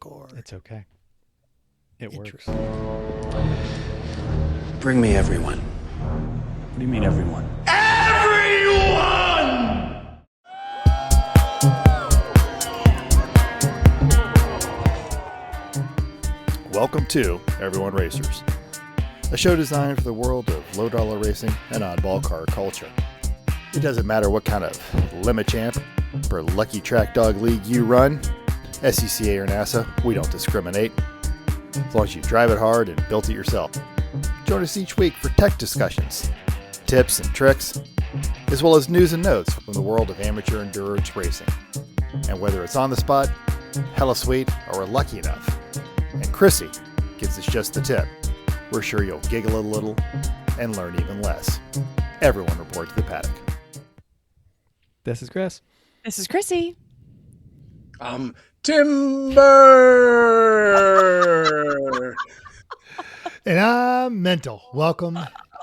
cord. It's okay. It works. Bring me everyone. What do you mean, everyone? Welcome to Everyone Racers, a show designed for the world of low-dollar racing and oddball car culture. It doesn't matter what kind of limit champ or lucky track dog league you run, SCCA or NASA, we don't discriminate. As long as you drive it hard and built it yourself. Join us each week for tech discussions, tips and tricks, as well as news and notes from the world of amateur endurance racing. And whether it's on the spot, hella sweet, or we're lucky enough, and Chrissy gives us just the tip, we're sure you'll giggle a little and learn even less. Everyone report to the paddock. This is Chris. This is Chrissy. Timber. And I'm Mental. Welcome.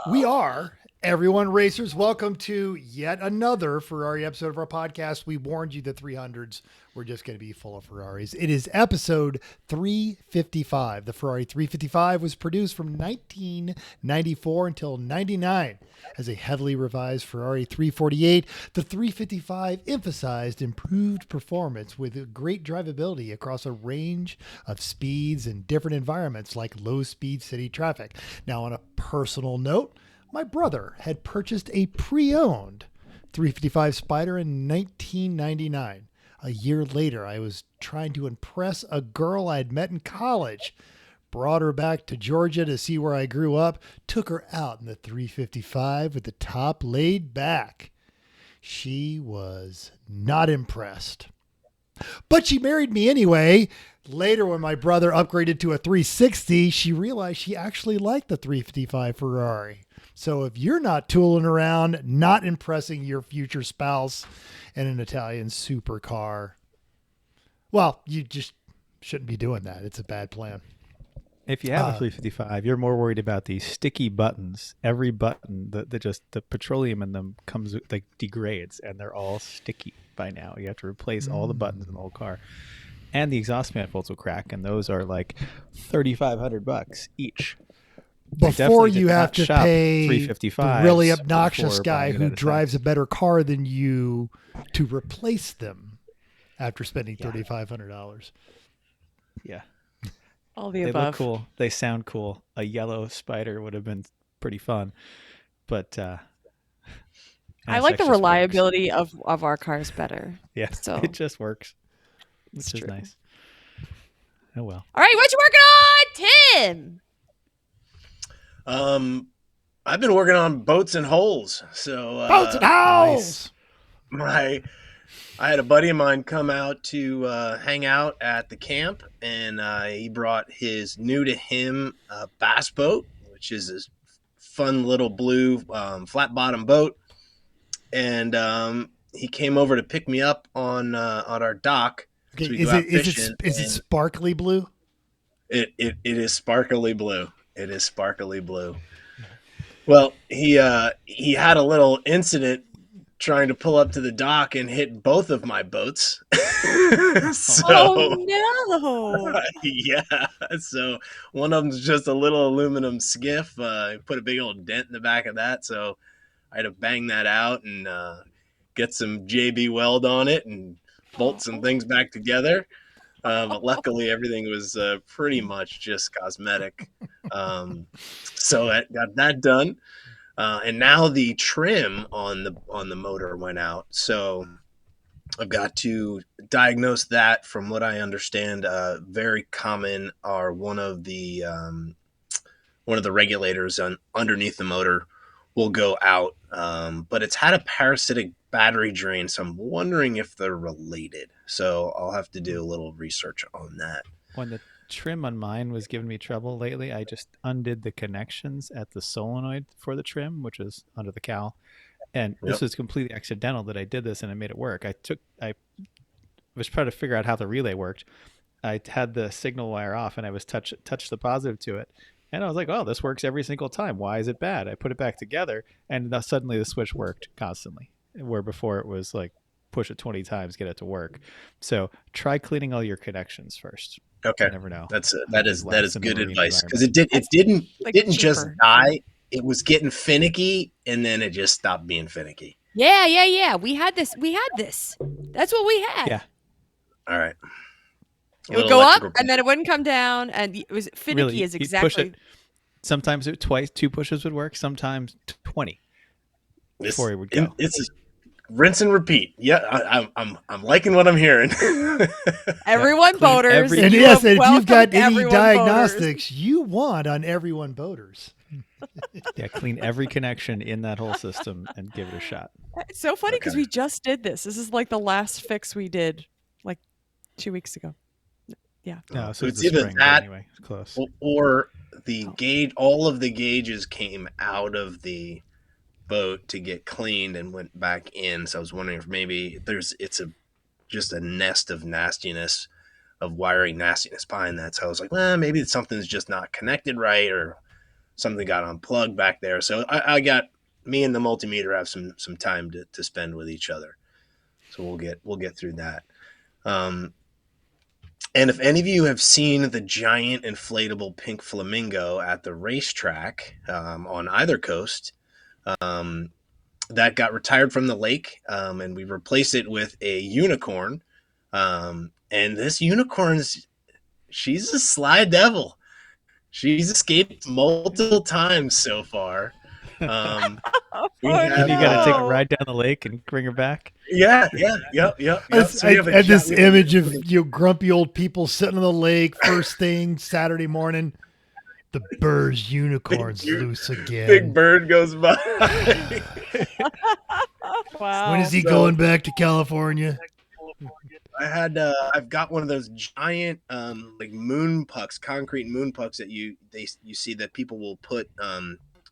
We are Everyone Racers. Welcome to yet another Ferrari episode of our podcast. We warned you the 300s were just going to be full of Ferraris. It is episode 355. The Ferrari 355 was produced from 1994 until 99 as a heavily revised Ferrari 348. The 355 emphasized improved performance with great drivability across a range of speeds and different environments like low-speed city traffic. Now, on a personal note, my brother had purchased a pre-owned 355 Spider in 1999. A year later, I was trying to impress a girl I'd met in college. Brought her back to Georgia to see where I grew up. Took her out in the 355 with the top laid back. She was not impressed. But she married me anyway. Later, when my brother upgraded to a 360, she realized she actually liked the 355 Ferrari. So if you're not tooling around, not impressing your future spouse in an Italian supercar, well, you just shouldn't be doing that. It's a bad plan. If you have a 355, you're more worried about these sticky buttons. Every button, the petroleum in them comes like degrades, and they're all sticky by now. You have to replace all the buttons in the whole car, and the exhaust manifolds will crack, and those are like $3,500 each. Before you have to pay the really obnoxious guy who drives a better car than you to replace them after spending $3,500. Yeah. All the They above. look cool. They sound cool. A yellow Spider would have been pretty fun. But I like the reliability of our cars better. Yeah, So it just works. Which is true. nice. Oh, well. All right, what you working on, Tim? I've been working on boats and holes. So Boats and holes! I had a buddy of mine come out to hang out at the camp, and he brought his new to him bass boat, which is this fun little blue flat bottom boat. And he came over to pick me up on our dock. Okay, So is it sparkly blue? It is sparkly blue. It is sparkly blue. Well, he had a little incident trying to pull up to the dock and hit both of my boats. Oh no! Yeah. So one of them's just a little aluminum skiff. Put a big old dent in the back of that, so I had to bang that out and get some JB weld on it and bolt some things back together. But luckily, everything was pretty much just cosmetic. So I got that done. And now the trim on the motor went out. So I've got to diagnose that. From what I understand, very common are one of the regulators underneath the motor will go out. But it's had a parasitic battery drain, so I'm wondering if they're related. So I'll have to do a little research on that. When the trim on mine was giving me trouble lately, I just undid the connections at the solenoid for the trim, which is under the cowl. And this was completely accidental that I did this, and I made it work. I was trying to figure out how the relay worked. I had the signal wire off, and I was touch the positive to it. And I was like, oh, this works every single time. Why is it bad? I put it back together, and suddenly the switch worked constantly, where before it was like push it 20 times, get it to work. So try cleaning all your connections first. Okay, You never know. that is Less in the good marine advice, because environment. it didn't Like just cheaper. die. It was getting finicky, and then it just stopped being finicky. Yeah. We had this. That's what we had. Yeah. All right. It would go up, and then it wouldn't come down, and it was finicky. Really, is you'd push exactly. it. Sometimes twice, 2 pushes would work. Sometimes 20 before it would go. It's just rinse and repeat. Yeah, I'm liking what I'm hearing. Everyone boaters. every- And you yes, are and if you've welcome, got any everyone diagnostics you want on everyone boaters. Yeah, clean every connection in that whole system and give it a shot. boaters. It's so funny because Okay. we just did this. This is like the last fix we did, like 2 weeks ago. Yeah. No, So it's it's the either spring, but that anyway, it's close. or the gauge. All of the gauges came out of the boat to get cleaned and went back in. So I was wondering if maybe it's just a nest of nastiness, of wiring nastiness behind that. So I was like, well, maybe something's just not connected right, or something got unplugged back there. So I got, me and the multimeter have some time to spend with each other. So we'll get through that. And if any of you have seen the giant inflatable pink flamingo at the racetrack on either coast, that got retired from the lake, and we replaced it with a unicorn. And this unicorn's, she's a sly devil. She's escaped multiple times so far. You got to take a ride down the lake and bring her back. Yep. So we have And this image of grumpy old people sitting on the lake first thing Saturday morning. The Burr's unicorn's loose again. Big bird goes by. Wow. When is he going back to California? I've got one of those giant like moon pucks, concrete moon pucks that you see that people will put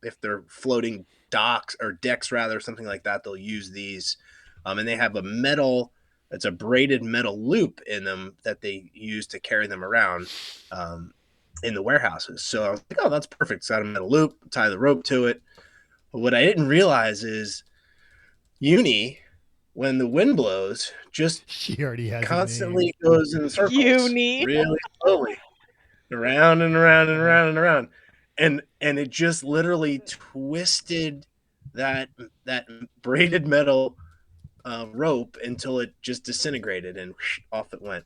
if they're floating docks or decks rather, something like that. They'll use these, and they have it's a braided metal loop in them that they use to carry them around in the warehouses. So I was like, oh, that's perfect. It's got a metal loop, tie the rope to it. But what I didn't realize is Uni, when the wind blows, just She already has constantly goes in circles. Uni. Really slowly. Around and around and around and around. And it just literally twisted that braided metal rope until it just disintegrated and off it went.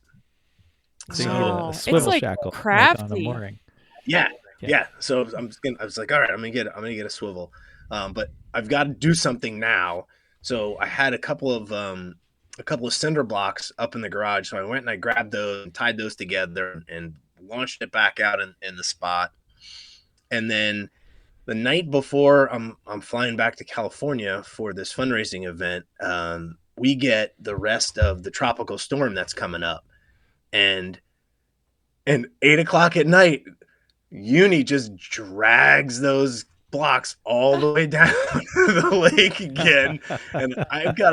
So you Wow. need a It's swivel like shackle crafty. on a mooring. Yeah. Yeah. So I was like, all right, I'm gonna get a swivel, but I've got to do something now. So I had a couple of cinder blocks up in the garage. So I went and I grabbed those and tied those together and launched it back out in the spot. And then the night before I'm flying back to California for this fundraising event, we get the rest of the tropical storm that's coming up, and 8:00 at night, Uni just drags those blocks all the way down the lake again, and I've got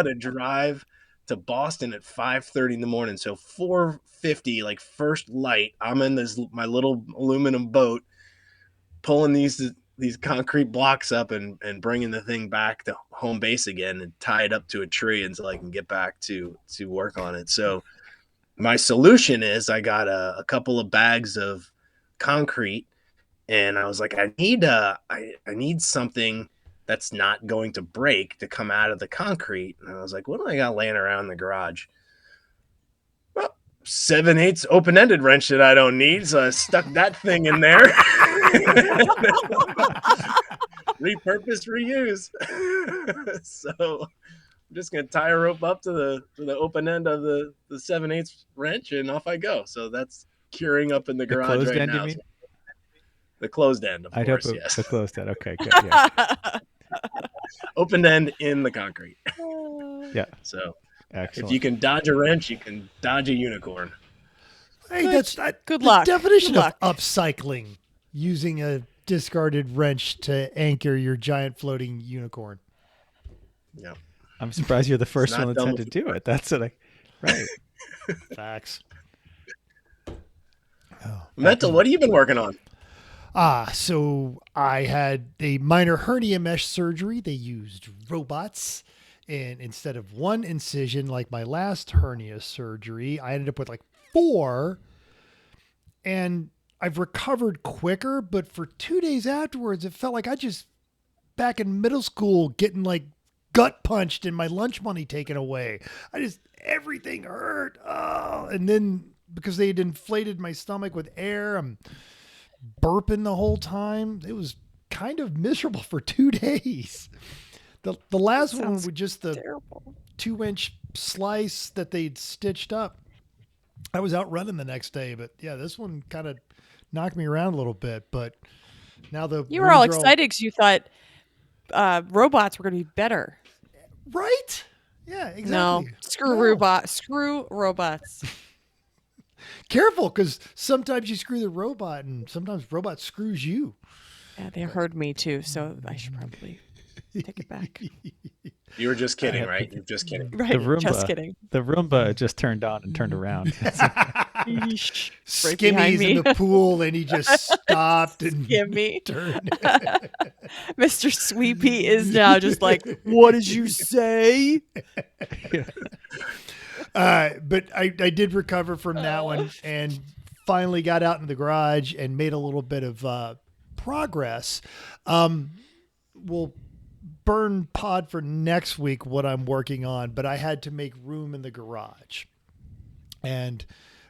to drive to Boston at 5:30 in the morning. So 4:50, like first light, I'm in my little aluminum boat, pulling these concrete blocks up and bringing the thing back to home base again and tie it up to a tree until I can get back to work on it. So my solution is I got a couple of bags of concrete, and I was like, I need something that's not going to break to come out of the concrete. And I was like, what do I got laying around in the garage? Well, 7/8 open-ended wrench that I don't need, so I stuck that thing in there. Repurpose, reuse. So I'm just gonna tie a rope up to the open end of the 7/8 wrench, and off I go. So that's curing up in the garage closed right end, now. you mean? The closed end, of I'd course. hope Yes. the closed end. Okay, good. Yeah. Open end in the concrete. Yeah. So Excellent. if you can dodge a wrench, you can dodge a unicorn. Hey, that's Good the luck. definition Good luck. of upcycling, using a discarded wrench to anchor your giant floating unicorn. Yeah. I'm surprised you're the first not one that's done had to do it. That's what right. Facts. Mental, what have you been working on? So I had a minor hernia mesh surgery. They used robots, and instead of one incision like my last hernia surgery, I ended up with like 4. and I've recovered quicker, but for 2 days afterwards, it felt like I just back in middle school getting like gut punched and my lunch money taken away. Everything hurt. Oh, and then because they had inflated my stomach with air, I'm burping the whole time. It was kind of miserable for 2 days. The last one with just the terrible 2-inch slice that they'd stitched up. I was out running the next day, but yeah, this one kind of knocked me around a little bit. But now you were all excited because you thought robots were going to be better. Right? Yeah, exactly. No, screw robots. Careful, because sometimes you screw the robot, and sometimes robot screws you. Yeah, they heard me too, so I should probably take it back. You were just kidding, right? You're just kidding. Right, just kidding. The Roomba just turned on and turned around. Skimmy's in the pool, and he just stopped and Skimmy. turned. Mr. Sweepy is now just like, what did you say? But I did recover from that one and finally got out in the garage and made a little bit of progress. We'll burn pod for next week what I'm working on, but I had to make room in the garage. And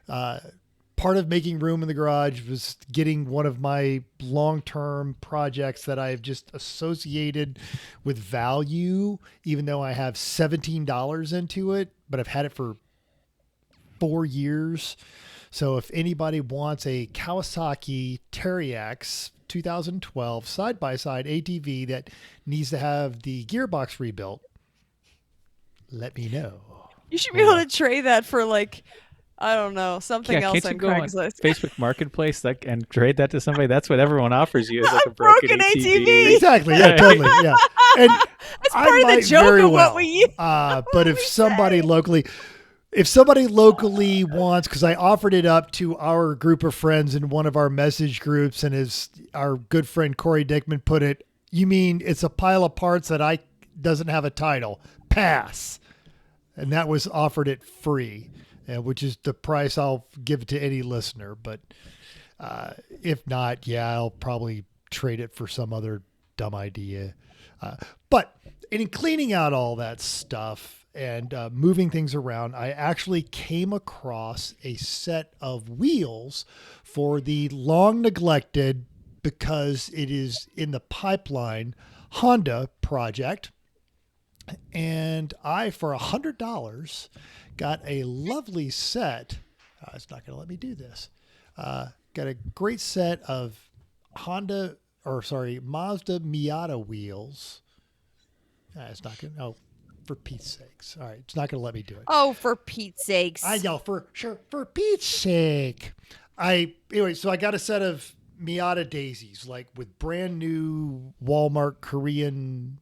part of making room in the garage was getting one of my long-term projects that I've just associated with value, even though I have $17 into it, but I've had it for 4 years. So if anybody wants a Kawasaki Terry-X 2012 side-by-side ATV that needs to have the gearbox rebuilt, let me know. You should be able to trade that for like, I don't know, something else on Craigslist. Facebook Marketplace and trade that to somebody. That's what everyone offers you is like a broken ATV. Exactly. Yeah, totally. Yeah. And that's part of the joke of what we use. But if somebody locally wants, because I offered it up to our group of friends in one of our message groups, and as our good friend Corey Dickman put it, you mean it's a pile of parts that doesn't have a title? Pass. And that was offered at free, which is the price I'll give to any listener. But if not, I'll probably trade it for some other dumb idea. But in cleaning out all that stuff and moving things around, I actually came across a set of wheels for the long neglected, because it is in the pipeline, Honda project. And I, for $100, got a lovely set. It's not going to let me do this. Got a great set of Mazda Miata wheels. It's not going to, oh, for Pete's sakes. All right. It's not going to let me do it. Oh, for Pete's sakes. I know, for Pete's sake. So I got a set of Miata daisies, like with brand new Walmart Korean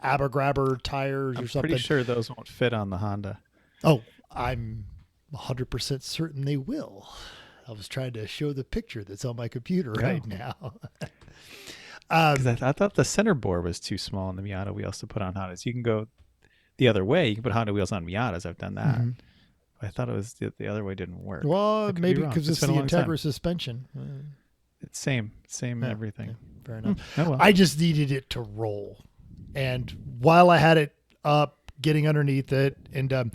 Abergrabber tires or something. I'm pretty sure those won't fit on the Honda. Oh, I'm 100% certain they will. I was trying to show the picture that's on my computer right now. Because I thought the center bore was too small on the Miata wheels to put on Hondas. You can go the other way. You can put Honda wheels on Miatas. I've done that. Mm-hmm. I thought it was the other way didn't work. Well, maybe because it's the Integra suspension. It's same everything. Yeah, fair enough. Oh, well. I just needed it to roll. And while I had it up, getting underneath it, and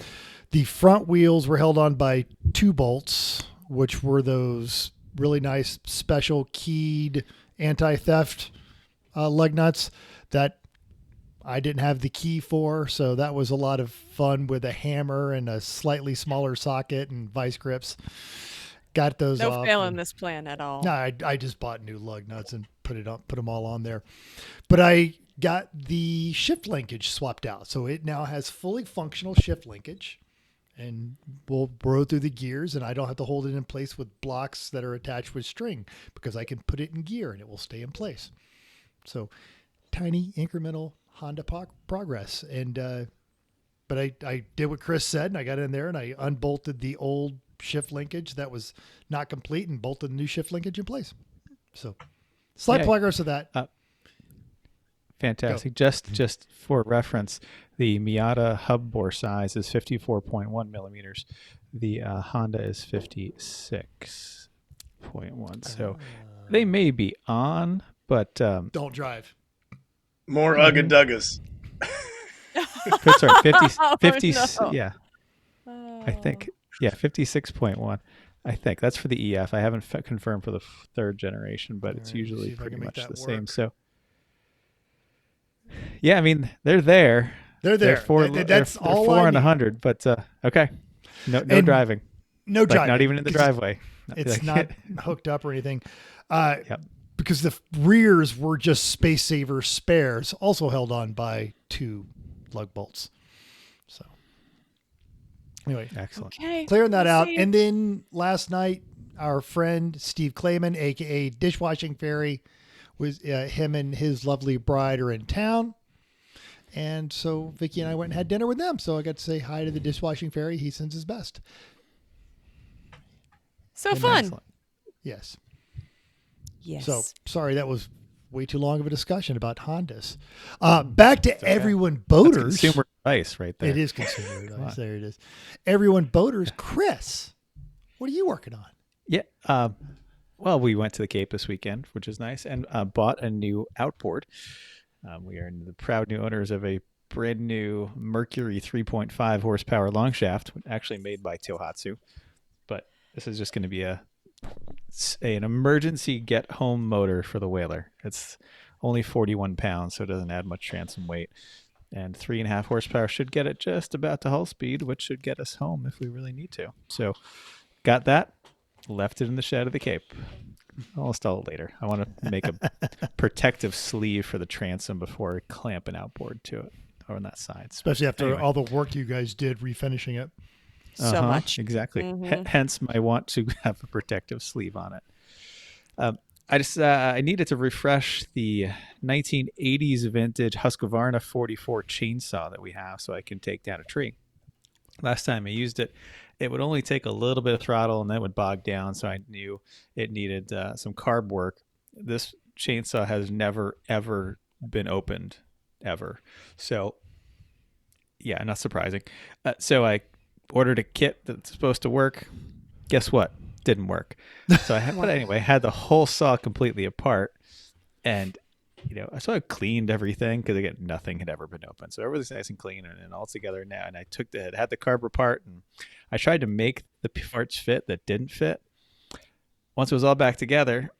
the front wheels were held on by 2 bolts, which were those really nice special keyed anti-theft lug nuts that I didn't have the key for. So that was a lot of fun with a hammer and a slightly smaller socket and vice grips. Got those off. No fail in this plan at all. No, I just bought new lug nuts and put them all on there. But I got the shift linkage swapped out. So it now has fully functional shift linkage, and we'll burrow through the gears, and I don't have to hold it in place with blocks that are attached with string, because I can put it in gear and it will stay in place. So tiny incremental Honda progress. And, but I did what Chris said, and I got in there and I unbolted the old shift linkage that was not complete and bolted the new shift linkage in place. So slight progress of that. Fantastic. Just for reference, the Miata hub bore size is 54.1 millimeters. The Honda is 56. 56.1. So they may be on, but Don't drive. More Ugga Duggas. sorry, 50, no. yeah, I think, 56.1. I think that's for the EF. I haven't confirmed for the third generation, but it's All right, see usually if I pretty can make much that the same. work. So, yeah, I mean, they're there. They're there. That's They're all 4 I and need. 100, but okay. No And driving. No Like, driving. not even in the 'cause driveway. It's not hooked up or anything. Yep. Because the rears were just space saver spares, also held on by 2 lug bolts. So anyway, Excellent. Okay. clearing that we'll out. see. And then last night, our friend Steve Clayman, aka Dishwashing Fairy, was him and his lovely bride are in town. And so Vicky and I went and had dinner with them. So I got to say hi to the Dishwashing Fairy. He sends his best. So fun. Excellent. Yes. Yes. So sorry, that was way too long of a discussion about Hondas. Back to okay. everyone That's boaters. consumer advice right there. It is consumer advice. There it is. Everyone boaters. Chris, what are you working on? Yeah. Well, we went to the Cape this weekend, which is nice, and bought a new outboard. We are the proud new owners of a brand new Mercury 3.5 horsepower long shaft, actually made by Tohatsu. But this is just going to be an emergency get home motor for the Whaler. It's only 41 pounds, so it doesn't add much transom weight. And 3.5 horsepower should get it just about to hull speed, which should get us home if we really need to. So got that, left it in the shed of the Cape. I'll install it later. I want to make a protective sleeve for the transom before I clamp an outboard to it on that side. Especially after Anyway. all the work you guys did refinishing it. so much. Exactly. Mhm. Hence my want to have a protective sleeve on it. I needed to refresh the 1980s vintage Husqvarna 44 chainsaw that we have so I can take down a tree. Last time I used it, it would only take a little bit of throttle and then it would bog down, so I knew it needed some carb work. This chainsaw has never, ever been opened, ever. So, yeah, not surprising. So I ordered a kit that's supposed to work. Guess what? Didn't work. So but anyway, I had the whole saw completely apart, and so I cleaned everything because again, nothing had ever been opened. So everything's nice and clean and all together now. And I had the carb apart, and I tried to make the parts fit that didn't fit. Once it was all back together,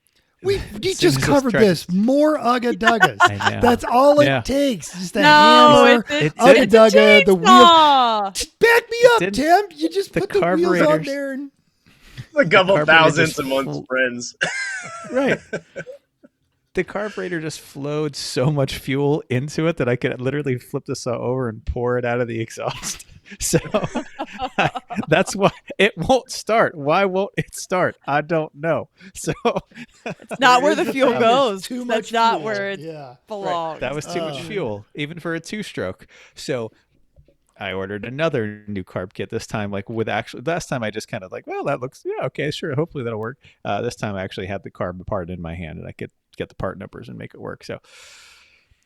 You just covered this. More Ugga Duggas. I know. That's all Yeah. it takes. Just a No, hammer, It Ugga did. Dugga, the wheel. Chainsaw! Just back me up, didn't- Tim. You just the put the wheels on carburetors- there and A couple carburetor thousandths just amongst friends. Right. The carburetor just flowed so much fuel into it that I could literally flip the saw over and pour it out of the exhaust. So that's why it won't start. Why won't it start? I don't know. So It's not where the fuel That goes. was too That's much not fuel. where it Yeah. belongs. that was too much fuel, even for a 2-stroke. So I ordered another new carb kit this time. Last time I just kind of well, that looks, okay, sure. Hopefully that'll work. This time I actually had the carb part in my hand and I could get the part numbers and make it work. So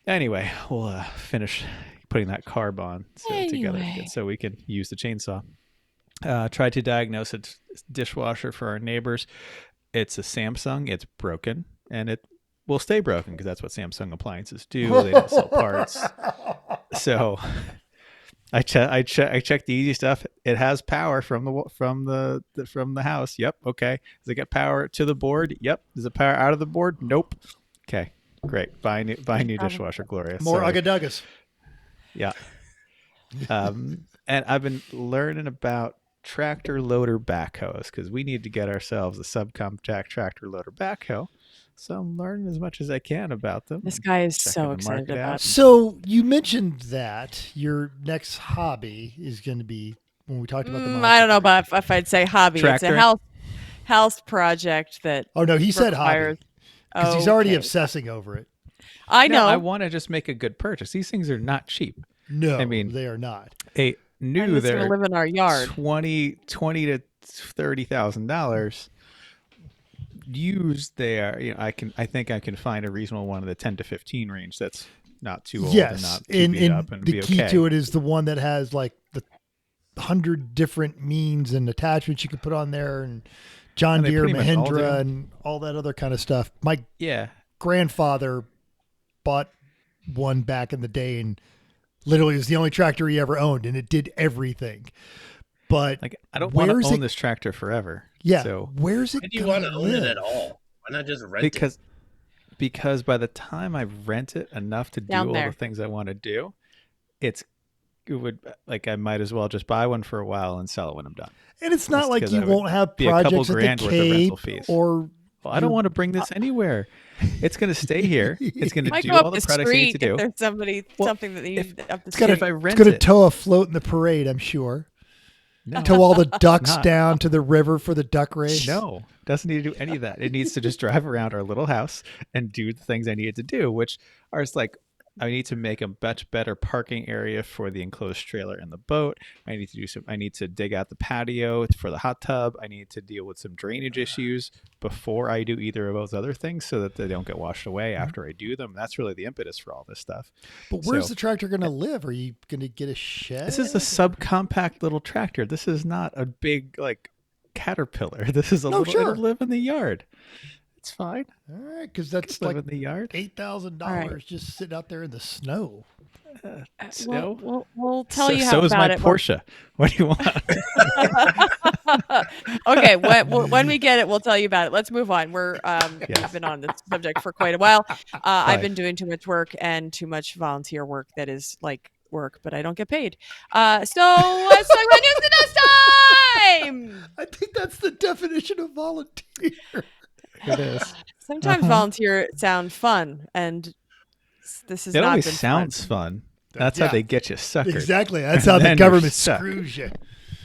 anyway, we'll finish putting that carb on together again so we can use the chainsaw. Tried to diagnose a dishwasher for our neighbors. It's a Samsung. It's broken, and it will stay broken because that's what Samsung appliances do. They don't sell parts. So I checked the easy stuff. It has power from the house. Yep. Okay. Does it get power to the board? Yep. Does it power out of the board? Nope. Okay. Great. Buy new dishwasher, Gloria. More Sorry. Ugga Duggas. Yeah. And I've been learning about tractor loader backhoes because we need to get ourselves a subcompact tractor loader backhoe. So I'm learning as much as I can about them. This guy is Checking so the excited market out. about it. So you mentioned that your next hobby is going to be when we talked about the I don't know monster about if I'd say hobby. Tractor? It's a house project that Oh no, he said hobby requires. because he's already Okay. obsessing over it. I know. No, I want to just make a good purchase. These things are not cheap. No, I mean, they are not. A I'm new just gonna they're live in our yard. $20,000 to $30,000. Used they are. I think I can find a reasonable one in the 10 to 15 range. That's not too old and Yes, not too beat up and the be key okay. to it is the one that has like the 100 different means and attachments you can put on there and John And they Deere, pretty much all do. Mahindra, and all that other kind of stuff. My Yeah. grandfather bought one back in the day, and literally it was the only tractor he ever owned, and it did everything. But Like, I don't want where's to own it- this tractor forever. yeah, So where's it Why do you gonna want to own it live? at all? Why not just rent it? because by the time I rent it enough to do Down all there. the things I want to do, I might as well just buy one for a while and sell it when I'm done. And it's not Just like 'cause you I would won't have be a couple projects at grand the worth of rental Cape fees. or Well, I don't want to bring this anywhere. It's going to stay here. It's going to Might do go all up the the products I need street to do. if there's something that needs up the it's gonna, street. If I it's rent gonna it, tow a float in the parade, I'm sure. no, Tow all the ducks not. down to the river for the duck race. no, doesn't need to do any of that. It needs to just drive around our little house and do the things I needed to do, which are just like, I need to make a much better parking area for the enclosed trailer and the boat. I need to dig out the patio for the hot tub. I need to deal with some drainage issues before I do either of those other things so that they don't get washed away after I do them. That's really the impetus for all this stuff. But where's So- the tractor going to live? Are you going to get a shed? This is a subcompact little tractor. This is not a big like Caterpillar. This is a No, little sure. it'll live in the yard. It's fine. All right, because that's Live like in the yard. $8,000 right. just sitting out there in the snow. So, We'll tell you how so is about my it. Porsche. What do you want? Okay, when we get it, we'll tell you about it. Let's move on. We've been on this subject for quite a while. I've been doing too much work and too much volunteer work that is like work, but I don't get paid. So let's talk about news and notes time. I think that's the definition of volunteer. It is. Sometimes volunteer sound fun, and this is It not always been sounds fun. That's how Yeah. they get you suckered. Exactly. That's how the then you're government stuck. screws you.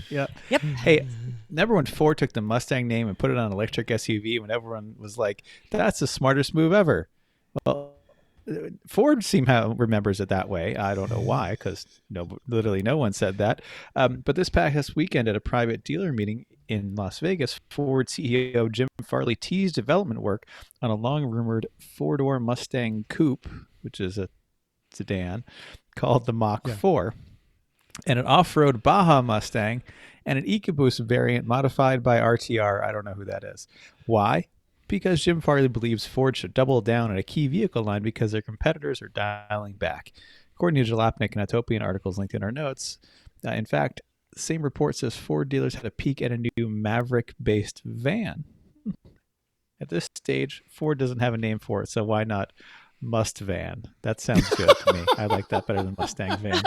Yeah. Yep. Hey, remember when Ford took the Mustang name and put it on an electric SUV when everyone was like, that's the smartest move ever? Well, Ford somehow remembers it that way. I don't know why, because literally no one said that. But this past weekend at a private dealer meeting in Las Vegas, Ford CEO Jim Farley teased development work on a long-rumored four-door Mustang coupe, which is a sedan, called the Mach 4, and an off-road Baja Mustang, and an EcoBoost variant modified by RTR. I don't know who that is. Why? Because Jim Farley believes Ford should double down on a key vehicle line because their competitors are dialing back. According to Jalopnik and Autopian articles linked in our notes, in fact, the same report says Ford dealers had a peek at a new Maverick-based van. At this stage, Ford doesn't have a name for it, so why not Mustvan? That sounds good to me. I like that better than Mustang van.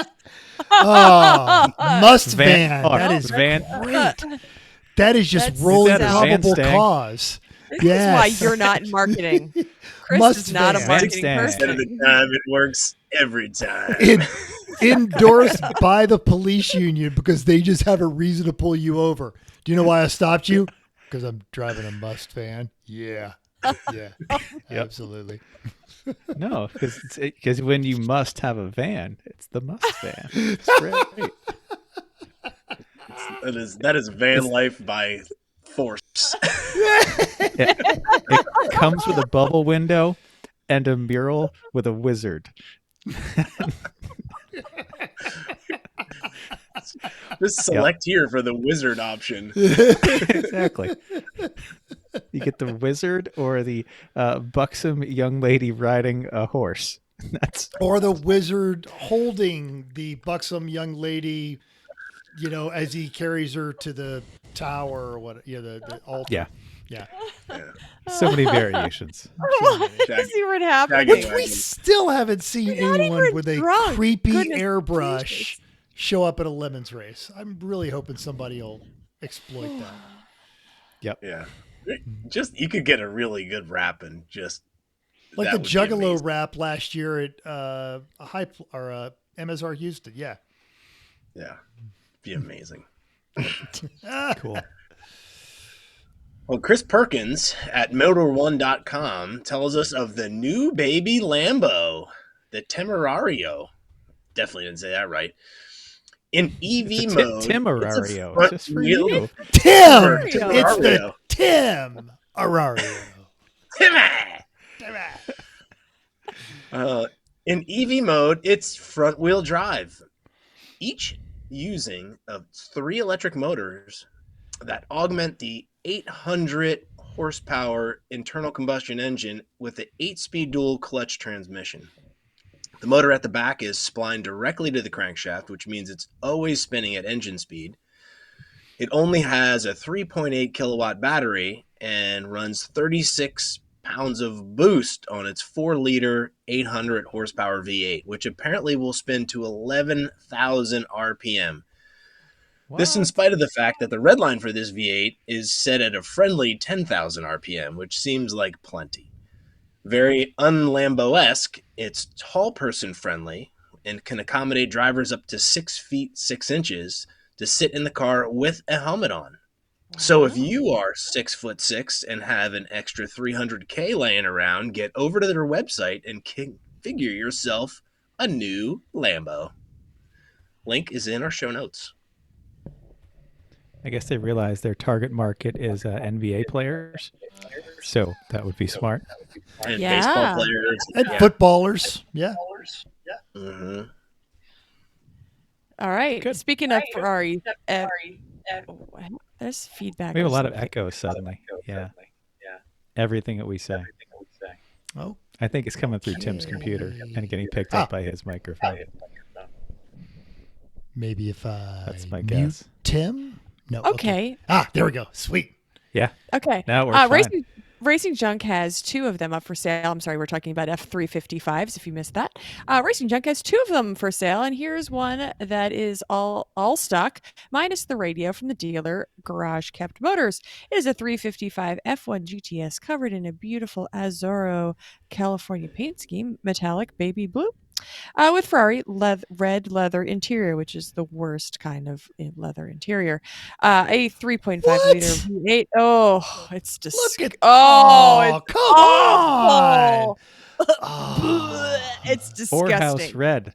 Oh, Mustvan. Van. Oh, That is van. great. That is just That's- rolling Is that a probable Van Stang? cause. This Yes. is why you're not in marketing. Chris is not a Mustvan. marketing Mustang. Instead of person. the time, it works every time. Endorsed by the police union because they just have a reason to pull you over. Do you know why I stopped you? Because I'm driving a Mustvan. Yeah. Yeah. Absolutely. No, because when you must have a van, it's the Mustvan. It's great. That is van life by force. It comes with a bubble window and a mural with a wizard. Just select here for the wizard option. Exactly. You get the wizard or the buxom young lady riding a horse. That's Or the wizard holding the buxom young lady, as he carries her to the tower or what, the altar. Yeah. Yeah. so many variations. I see what happened. Which we still haven't seen You're not anyone even with a drunk. creepy Goodness airbrush gracious. show up at a lemons race. I'm really hoping somebody will exploit that. Yep. Yeah. Just you could get a really good rap and just Like that the would be Juggalo amazing. rap last year at MSR Houston. Yeah. Yeah. Be amazing. Cool. Well, Chris Perkins at Motor1.com tells us of the new baby Lambo, the Temerario. Definitely didn't say that right. In EV It's a mode, Temerario. front Just for wheel- you. Tim! Temerario. It's the Tim Arario. In EV mode, it's front wheel drive, each using 3 electric motors that augment the 800 horsepower internal combustion engine with an 8-speed dual clutch transmission. The motor at the back is splined directly to the crankshaft, which means it's always spinning at engine speed. It only has a 3.8 kilowatt battery and runs 36 pounds of boost on its 4-liter 800 horsepower V8, which apparently will spin to 11,000 RPM. What? This in spite of the fact that the red line for this V8 is set at a friendly 10,000 RPM, which seems like plenty. Very un-Lambo-esque, it's tall person friendly and can accommodate drivers up to 6 feet 6 inches to sit in the car with a helmet on. So if you are 6'6" and have an extra $300K laying around, get over to their website and configure yourself a new Lambo. Link is in our show notes. I guess they realize their target market is NBA players, so that would be smart. And baseball players. And footballers. Yeah. Mm-hmm. All right. Good. Speaking of Ferrari, there's feedback. We have a lot of echoes suddenly. Yeah. Everything that we say. Oh. I think it's coming through Tim's computer and getting picked up by his microphone. Maybe if that's my mute guess. Tim? No. Okay. There we go. Sweet. Yeah. Okay. Now we're fine. Racing Junk has 2 of them up for sale. I'm sorry, we're talking about F355s if you missed that. Racing Junk has 2 of them for sale, and here's one that is all stock, minus the radio from the dealer Garage Kept Motors. It is a 355 F1 GTS covered in a beautiful Azzurro California paint scheme, metallic baby blue. With Ferrari red leather interior, which is the worst kind of leather interior. A 3.5 liter V8. Oh, it's disgusting. Come on. It's disgusting. Four-house red.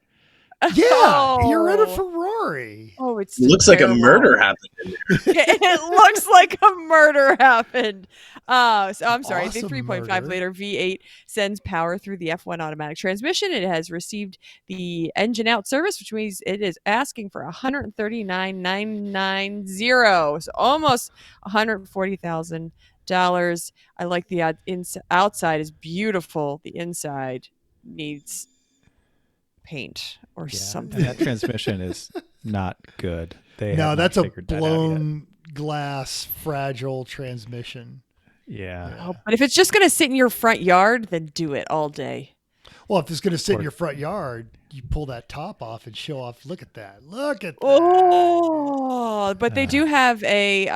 Yeah, you're in a Ferrari. Oh, it's looks like a murder happened in there. It looks like a murder happened. So I'm sorry. Awesome the 3.5 murder. liter V8 sends power through the F1 automatic transmission. It has received the engine out service, which means it is asking for $139,990, so almost $140,000. I like the outside is beautiful. The inside needs paint or something. That transmission is not good. That's a blown glass fragile transmission. Yeah. Oh, but if it's just going to sit in your front yard, then do it all day. Well, if it's going to sit in your front yard, you pull that top off and show off. Look at that. Oh, but they do have a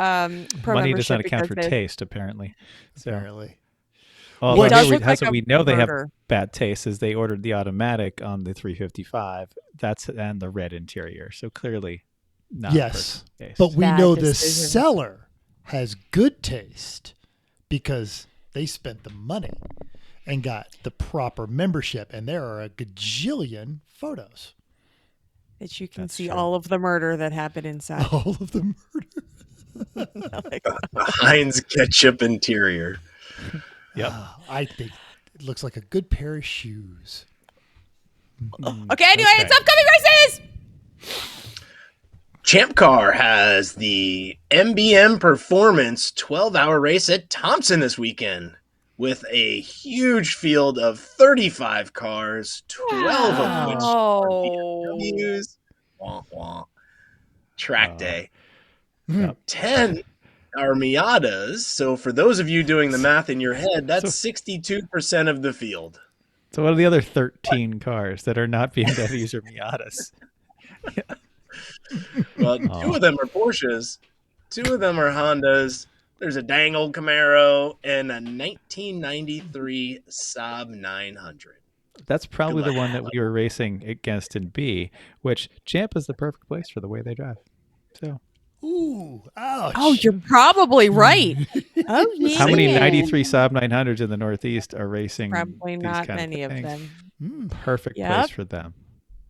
pro money membership does not account for because taste, apparently. Apparently. Well, It does really, look like that's what a we know they have burger. bad taste is they ordered the automatic on the 355. And the red interior. So clearly not Yes, personal taste. but we Bad know decision. the seller has good taste because they spent the money and got the proper membership, and there are a gajillion photos. That you can That's see true. all of the murder that happened inside. All of the murder. A Heinz ketchup interior. Yep. I think it looks like a good pair of shoes. Okay, anyway, it's upcoming races. Champ Car has the MBM Performance 12-hour race at Thompson this weekend with a huge field of 35 cars, 12 of which are BMWs. Wah, wah. Track day. Yep. 10 are Miatas. So for those of you doing the math in your head, that's 62% of the field. So what are the other 13 cars that are not BMWs or Miatas? Well, 2 of them are Porsches. 2 of them are Hondas. There's a dang old Camaro and a 1993 Saab 900. That's probably Good the luck. one that we were racing against in B, which Champ is the perfect place for the way they drive. So Ooh, ouch. Oh, you're probably right. Oh, yeah. how many 93 Saab 900s in the Northeast are racing? Probably these not kind many of things? them. Perfect Yep. place for them.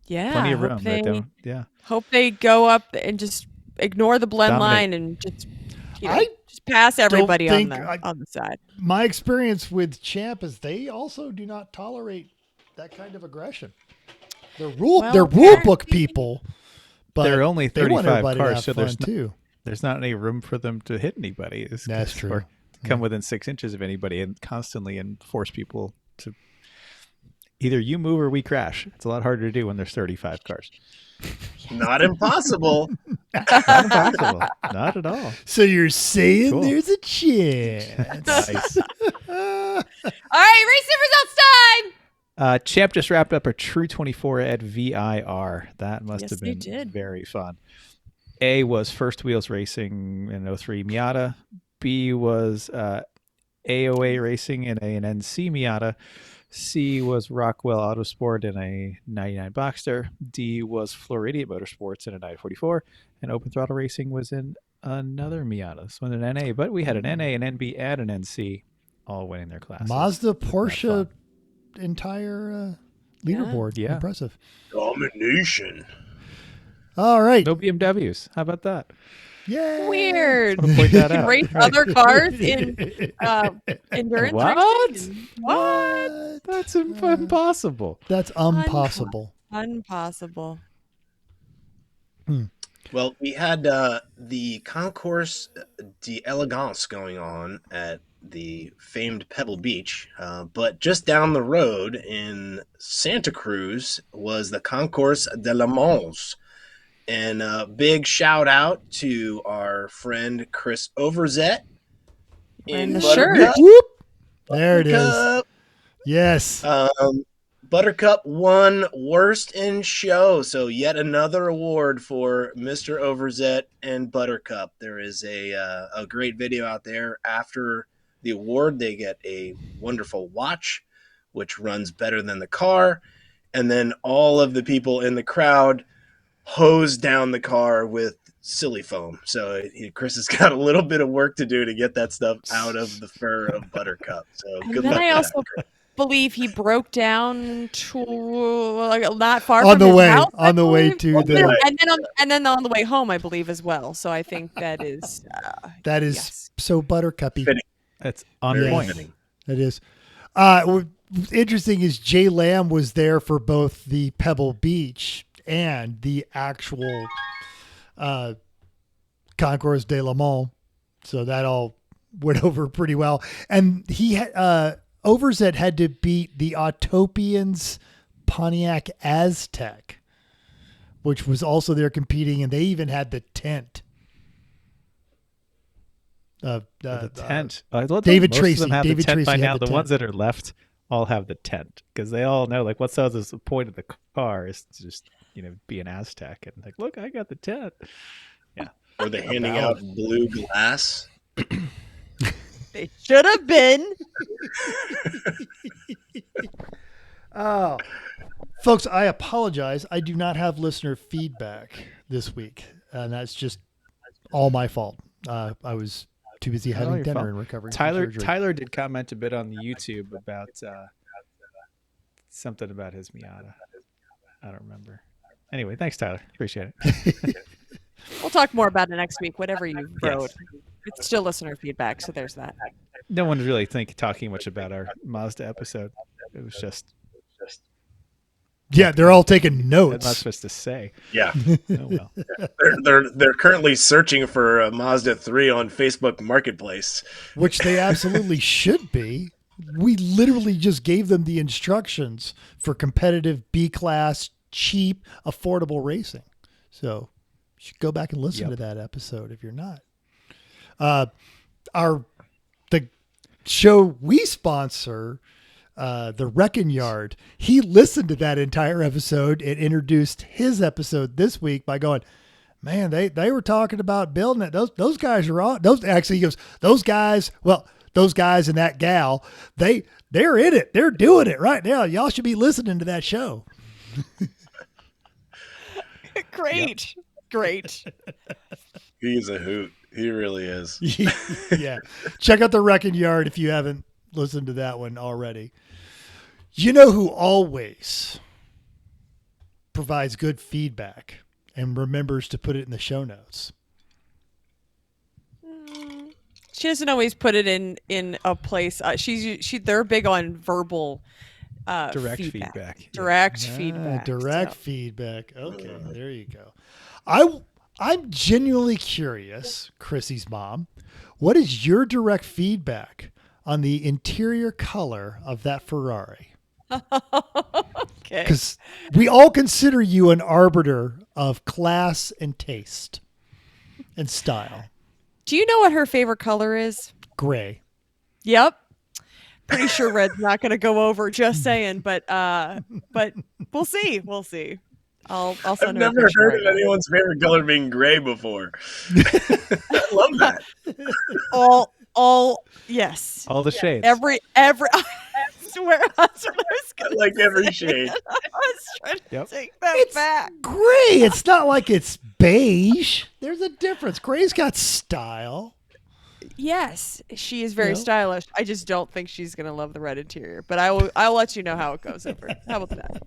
Yeah. Plenty of hope room. They, That don't, yeah. hope they go up and just ignore the blend Dominate. line and just, I just pass everybody on think the side. My experience with Champ is they also do not tolerate that kind of aggression. They're rule book people, but There are only they want 35 everybody to cars, have so fun there's too. there's not any room for them to hit anybody. That's true. Or come within 6 inches of anybody and constantly force people to either you move or we crash. It's a lot harder to do when there's 35 cars. Not impossible. Not impossible. Not at all. So you're saying Cool. there's a chance. Nice. All right, racing results time. Champ just wrapped up a True 24 at VIR. That must Yes, have they been did. very fun. A was First Wheels Racing in 03 Miata. B was AOA Racing in an NC Miata. C was Rockwell Autosport in a 99 Boxster. D was Floridian Motorsports in a 944. And Open Throttle Racing was in another Miata. So in an NA. But we had an NA, an NB, and an NC all winning their classes. Mazda, Porsche, entire leaderboard. Yeah. Impressive. Domination. All right. No BMWs. How about that? Yay. Weird. I want to point that out. Race other cars in endurance What? racing. What? That's impossible. That's impossible. Impossible. Well, we had the Concours d'Elegance going on at the famed Pebble Beach, but just down the road in Santa Cruz was the Concours de Le Mans. And a big shout out to our friend Chris Overzet. And the Buttercup. shirt. Whoop. There it is. Buttercup. Yes. Buttercup won Worst in Show. So yet another award for Mr. Overzet and Buttercup. There is a great video out there. After the award, they get a wonderful watch, which runs better than the car. And then all of the people in the crowd hose down the car with silly foam. So Chris has got a little bit of work to do to get that stuff out of the fur of Buttercup. So And good then luck. I with also that. believe he broke down to not far On from the his way- house, I on the way believe. to On the the- way. and then on the way home, I believe as well. So I think that is That is yes. so Buttercuppy. Fitting. That's on Very point. fitting. That is. What's interesting is Jay Lamb was there for both the Pebble Beach and the actual Concours de Le Mans. So that all went over pretty well. And he had Overzet had to beat the Autopian's Pontiac Aztec, which was also there competing, and they even had the tent. The tent. I thought David most Tracy. Of them have David the tent by Tracy had now. the The tent. ones that are left all have the tent because they all know like what's the point of the car is to just be an Aztec and like look I got the tent. Were they handing out blue glass? They should have been. Oh, folks, I apologize. I do not have listener feedback this week, and that's just all my fault. I was too busy having your dinner fault. and recovering from surgery. Tyler did comment a bit on the YouTube about something about his Miata. I don't remember. Anyway, thanks Tyler. Appreciate it. We'll talk more about it next week. Whatever you Yes. wrote, it's still listener feedback. So there's that. No one's really talking much about our Mazda episode. It was just Yeah, they're all taking I'm not notes. supposed to say. Yeah, Oh well. they're currently searching for a Mazda 3 on Facebook Marketplace. Which they absolutely should be. We literally just gave them the instructions for competitive B-class, cheap, affordable racing. So you should go back and listen to that episode if you're not. The show we sponsor, the Wrecking Yard, he listened to that entire episode and introduced his episode this week by going, man, they were talking about building it. Those guys are on. He goes, those guys and that gal, they're in it. They're doing it right now. Y'all should be listening to that show. Great. Great. He's a hoot. He really is. Yeah. Check out the Wrecking Yard if you haven't listened to that one already. You know who always provides good feedback and remembers to put it in the show notes? She doesn't always put it in a place. They're big on verbal Direct feedback. Direct Ah, feedback. Direct so. feedback. Okay, there you go. I'm genuinely curious, Chrissy's mom, what is your direct feedback on the interior color of that Ferrari? Okay. Because we all consider you an arbiter of class and taste and style. Do you know what her favorite color is? Gray. Yep. Pretty sure red's not going to go over. Just saying, but we'll see. We'll see. I'll I've send her a never picture heard right of now. anyone's favorite color being gray before. I love that. All yes. All the shades. Every I swear that's what I was I gonna like every say. shade. I was trying to Yep. take that It's back. gray. It's not like it's beige. There's a difference. Gray's got style. Yes, she is very Yeah. stylish. I just don't think she's gonna love the red interior. But I'll let you know how it goes over. How about that?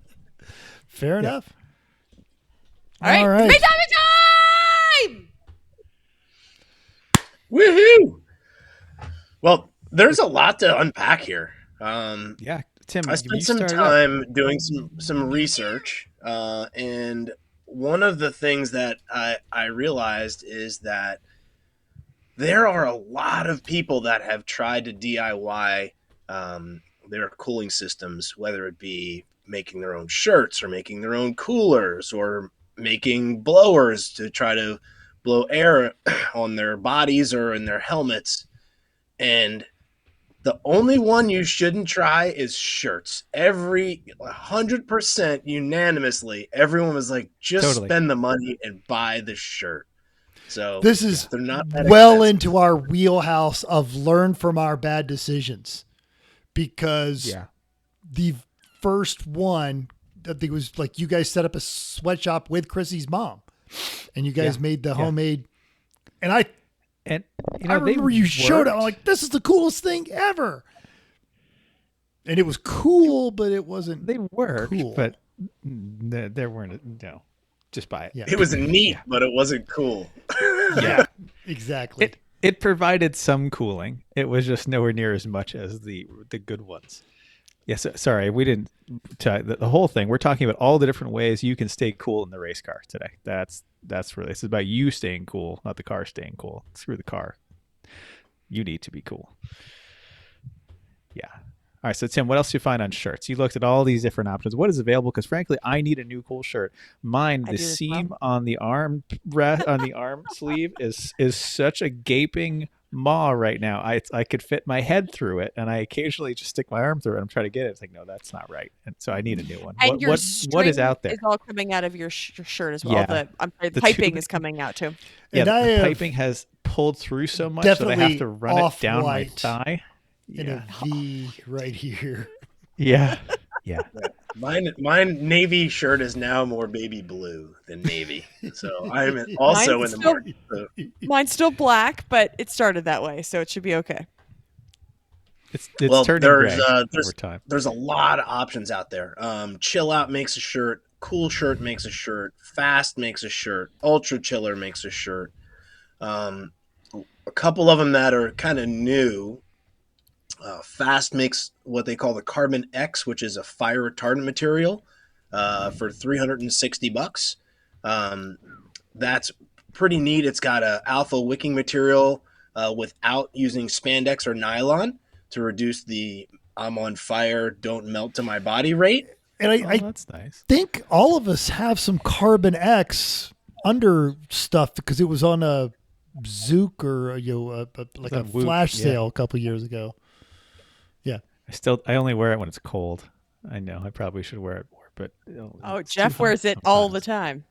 Fair enough. All right. All right. It's time! Woohoo! Well, there's a lot to unpack here. Yeah, Tim, I you spent some started time doing some research, and one of the things that I realized is that there are a lot of people that have tried to DIY their cooling systems, whether it be making their own shirts or making their own coolers or making blowers to try to blow air on their bodies or in their helmets. And the only one you shouldn't try is shirts. 100% unanimously, everyone was like, just Totally. spend the money and buy the shirt. So This is they're not that well expensive. into our wheelhouse of learn from our bad decisions, because Yeah. the first one, I think it was like you guys set up a sweatshop with Chrissy's mom and you guys Yeah. made the Yeah. homemade. And I And you know, remember you showed it. I'm like, this is the coolest thing ever. And it was cool, but it wasn't. they worked, Cool. but there weren't. No, just buy it. Yeah. It was neat, but it wasn't cool. Yeah, exactly. It provided some cooling. It was just nowhere near as much as the good ones. Yes, sorry, we didn't. The whole thing. We're talking about all the different ways you can stay cool in the race car today. That's really. It's about you staying cool, not the car staying cool. Screw the car. You need to be cool. Yeah. All right. So Tim, what else do you find on shirts? You looked at all these different options. What is available? Because frankly, I need a new cool shirt. Mine, I the do as seam well. on the arm on the arm sleeve is such a gaping maw right now. I could fit my head through it, and I occasionally just stick my arm through it. I'm trying to get it. It's like, no, that's not right. And so I need a new one. And your What is string out there? is all coming out of your shirt as well. Yeah. I'm sorry, the The piping tube- is coming out too. Yeah, And I the have piping has pulled through so much that I definitely have to run it down my off-white thigh. in Yeah. a V right here. Yeah. Yeah. Mine navy shirt is now more baby blue than navy. So I'm also Mine's in the still- market. So Mine's still black, but it started that way, so it should be okay. It's Well, turning there's, gray there's- over time. there's a lot of options out there. Chill Out makes a shirt. Coolshirt makes a shirt. Fast makes a shirt. Ultrachiller makes a shirt. A couple of them that are kind of new. Fast makes what they call the Carbon X, which is a fire retardant material for $360. That's pretty neat. It's got a alpha wicking material without using spandex or nylon to reduce the I'm on fire, don't melt to my body rate. And I That's nice. think all of us have some Carbon X under stuff because it was on a Zook or like a on Whoop, flash yeah. sale a couple years ago. I only wear it when it's cold. I know I probably should wear it more, but Oh, it's too Jeff hot wears it all the sometimes. time.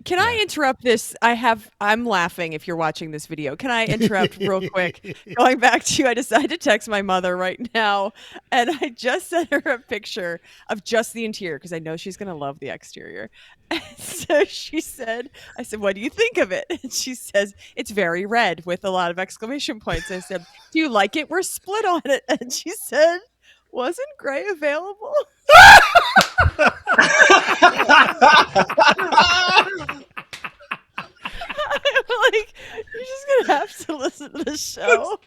Can I interrupt this? I'm laughing if you're watching this video. Can I interrupt real quick? Going back to you, I decided to text my mother right now, and I just sent her a picture of just the interior because I know she's going to love the exterior. And so she said, I said, what do you think of it? And she says, it's very red with a lot of exclamation points. I said, do you like it? We're split on it. And she said, wasn't gray available? like, you're just gonna have to listen to the show.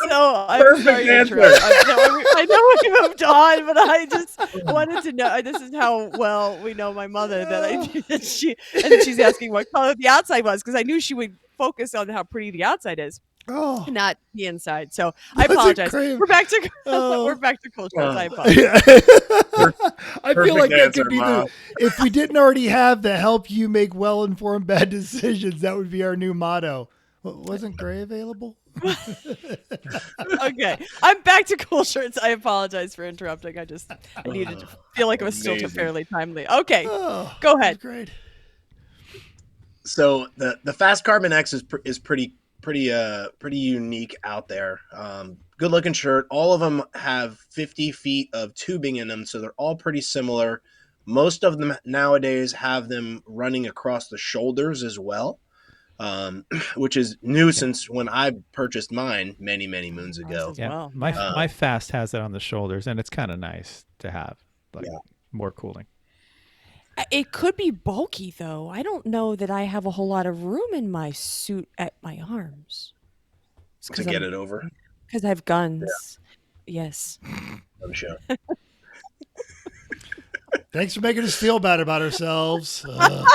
So I'm Perfect sorry to answer. interrupt. I know we moved on, but I just wanted to know. This is how well we know my mother that I knew that she's asking what color the outside was, because I knew she would focus on how pretty the outside is. Oh, Not the inside. So I Was it apologize. cream? We're back to Oh. we're back to Coolshorts. I Oh. apologize. I feel like that answer, could be Mom. if we didn't already have the help you make well-informed bad decisions, that would be our new motto. Wasn't Gray available? Okay, I'm back to Coolshorts. I apologize for interrupting. I needed to feel like it was still Amazing. fairly timely. Okay, Oh, go that's ahead. great. So the Fast Carbon X is pretty unique out there. Good looking shirt. All of them have 50 feet of tubing in them, so they're all pretty similar. Most of them nowadays have them running across the shoulders as well, which is new since when I purchased mine many moons ago. As Yeah, well. my Fast has it on the shoulders, and it's kind of nice to have, like Yeah. more cooling. It could be bulky though. I don't know that I have a whole lot of room in my suit at my arms. To get it over. Because I have guns. Yes. I'm sure. Thanks for making us feel bad about ourselves. Go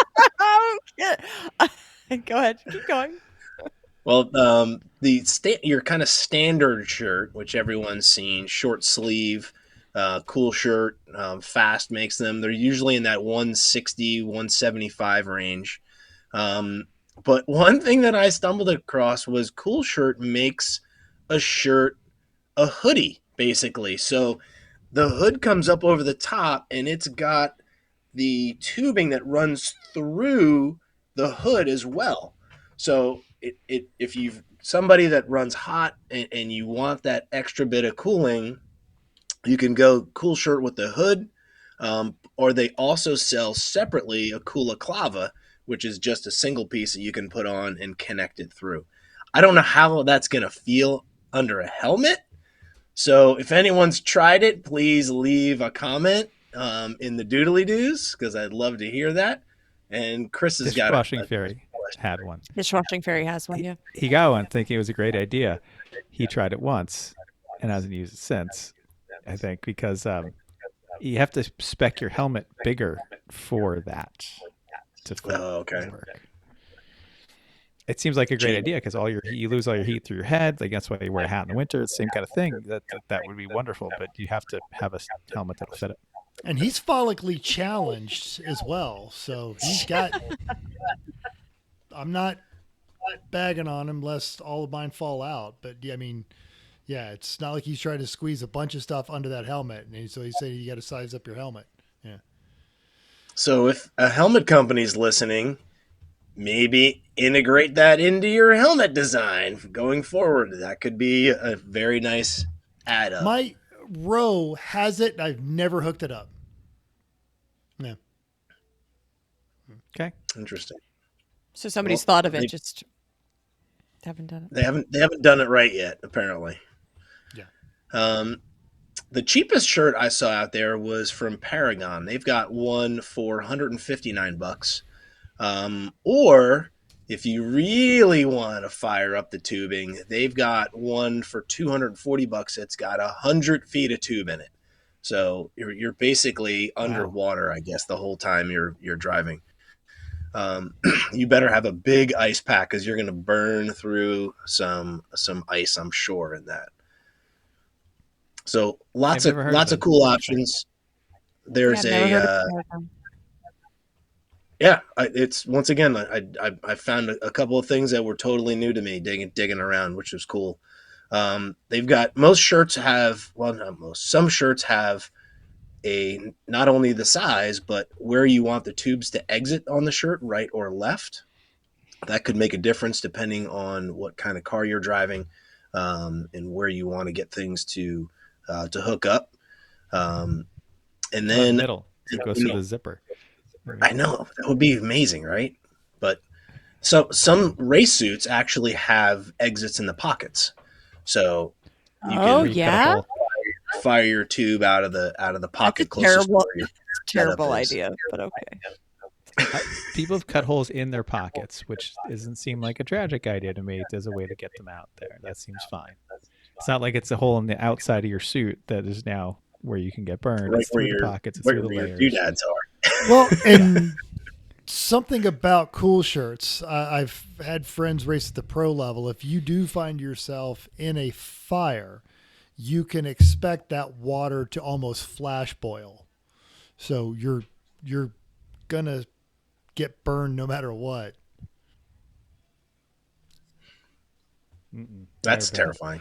ahead. Keep going. Well, your kind of standard shirt, which everyone's seen, short sleeve, Coolshirt, Fast makes them. They're usually in that 160, 175 range. But one thing that I stumbled across was Coolshirt makes a shirt, a hoodie, basically. So the hood comes up over the top, and it's got the tubing that runs through the hood as well. So if you've somebody that runs hot and you want that extra bit of cooling, you can go Coolshirt with the hood, or they also sell separately a Coolaclava, which is just a single piece that you can put on and connect it through. I don't know how that's going to feel under a helmet. So if anyone's tried it, please leave a comment in the doodly-doos, because I'd love to hear that. And Chris has got Dishwashing Fairy had one. Dishwashing Fairy has one, yeah. He got one thinking it was a great idea. He tried it once and hasn't used it since, I think, because you have to spec your helmet bigger for that to work. It seems like a great idea because you lose all your heat through your head. Like that's why you wear a hat in the winter. It's the same kind of thing. That would be wonderful, but you have to have a helmet that'll fit it. And he's follically challenged as well. So he's got, I'm not bagging on him lest all of mine fall out. But I mean, yeah, it's not like he's trying to squeeze a bunch of stuff under that helmet. And so he said you got to size up your helmet. Yeah. So if a helmet company's listening, maybe integrate that into your helmet design going forward. That could be a very nice add-up. My row has it. I've never hooked it up. Yeah. Okay. Interesting. So somebody's thought of it, just haven't done it. They haven't done it right yet, apparently. Yeah. The cheapest shirt I saw out there was from Paragon. They've got one for $159. Or if you really want to fire up the tubing, they've got one for $240. It's got 100 feet of tube in it. So you're basically underwater, I guess, the whole time you're driving. You better have a big ice pack because you're going to burn through some ice, I'm sure, in that. So lots of cool options. There's it's once again I found a couple of things that were totally new to me digging around, which was cool. They've got some shirts have not only the size but where you want the tubes to exit on the shirt, right or left. That could make a difference depending on what kind of car you're driving, and where you want to get things to hook up. And then middle, it goes through the zipper. I know that would be amazing, right? But some race suits actually have exits in the pockets, so you can fire your tube out of the pocket. That's a terrible idea, but okay. People have cut holes in their pockets, which doesn't seem like a tragic idea to me as a way to get them out there. That seems fine. It's not like it's a hole in the outside of your suit that is now where you can get burned. Right It's where through the your pockets. It's where through the your layers. doodads are. Well, and something about Coolshirts, I've had friends race at the pro level. If you do find yourself in a fire, you can expect that water to almost flash boil. So you're gonna get burned no matter what. That's terrifying.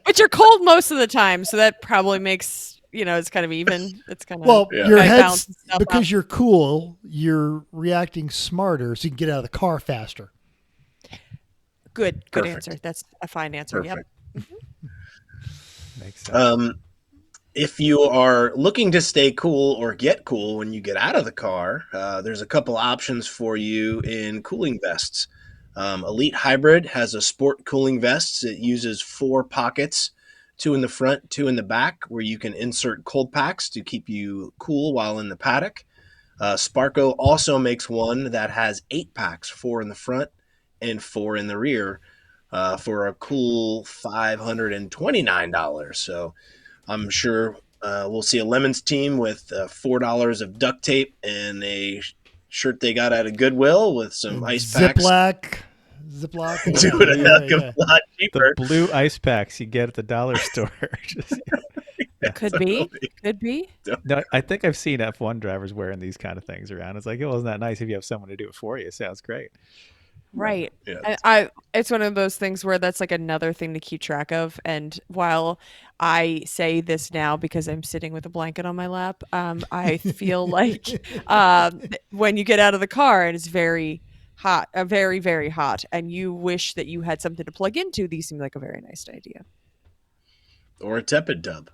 But you're cold most of the time, so that probably makes it's kind of even. It's kind of Well, Yeah. your Right, head's balance itself because out. you're cool. You're reacting smarter, so you can get out of the car faster. good Perfect. answer. That's a fine answer. Perfect. Yep. Makes sense. If you are looking to stay cool or get cool when you get out of the car, there's a couple options for you in cooling vests. Elite Hybrid has a sport cooling vest. It uses 4 pockets, 2 in the front, 2 in the back, where you can insert cold packs to keep you cool while in the paddock. Sparco also makes one that has 8 packs, 4 in the front and 4 in the rear, for a cool $529. So I'm sure we'll see a Lemons team with $4 of duct tape and a shirt they got at a Goodwill with some ice packs. Ziploc. Do it a heck of a lot The cheaper. blue ice packs you get at the dollar store. Could be. Could be. No, I think I've seen F1 drivers wearing these kind of things around. It's like, oh, isn't that nice if you have someone to do it for you? It sounds great. Right. Yeah. It's one of those things where that's like another thing to keep track of. And while I say this now because I'm sitting with a blanket on my lap, I feel like when you get out of the car and it's very hot, very, very hot, and you wish that you had something to plug into, these seem like a very nice idea. Or a tepid tub.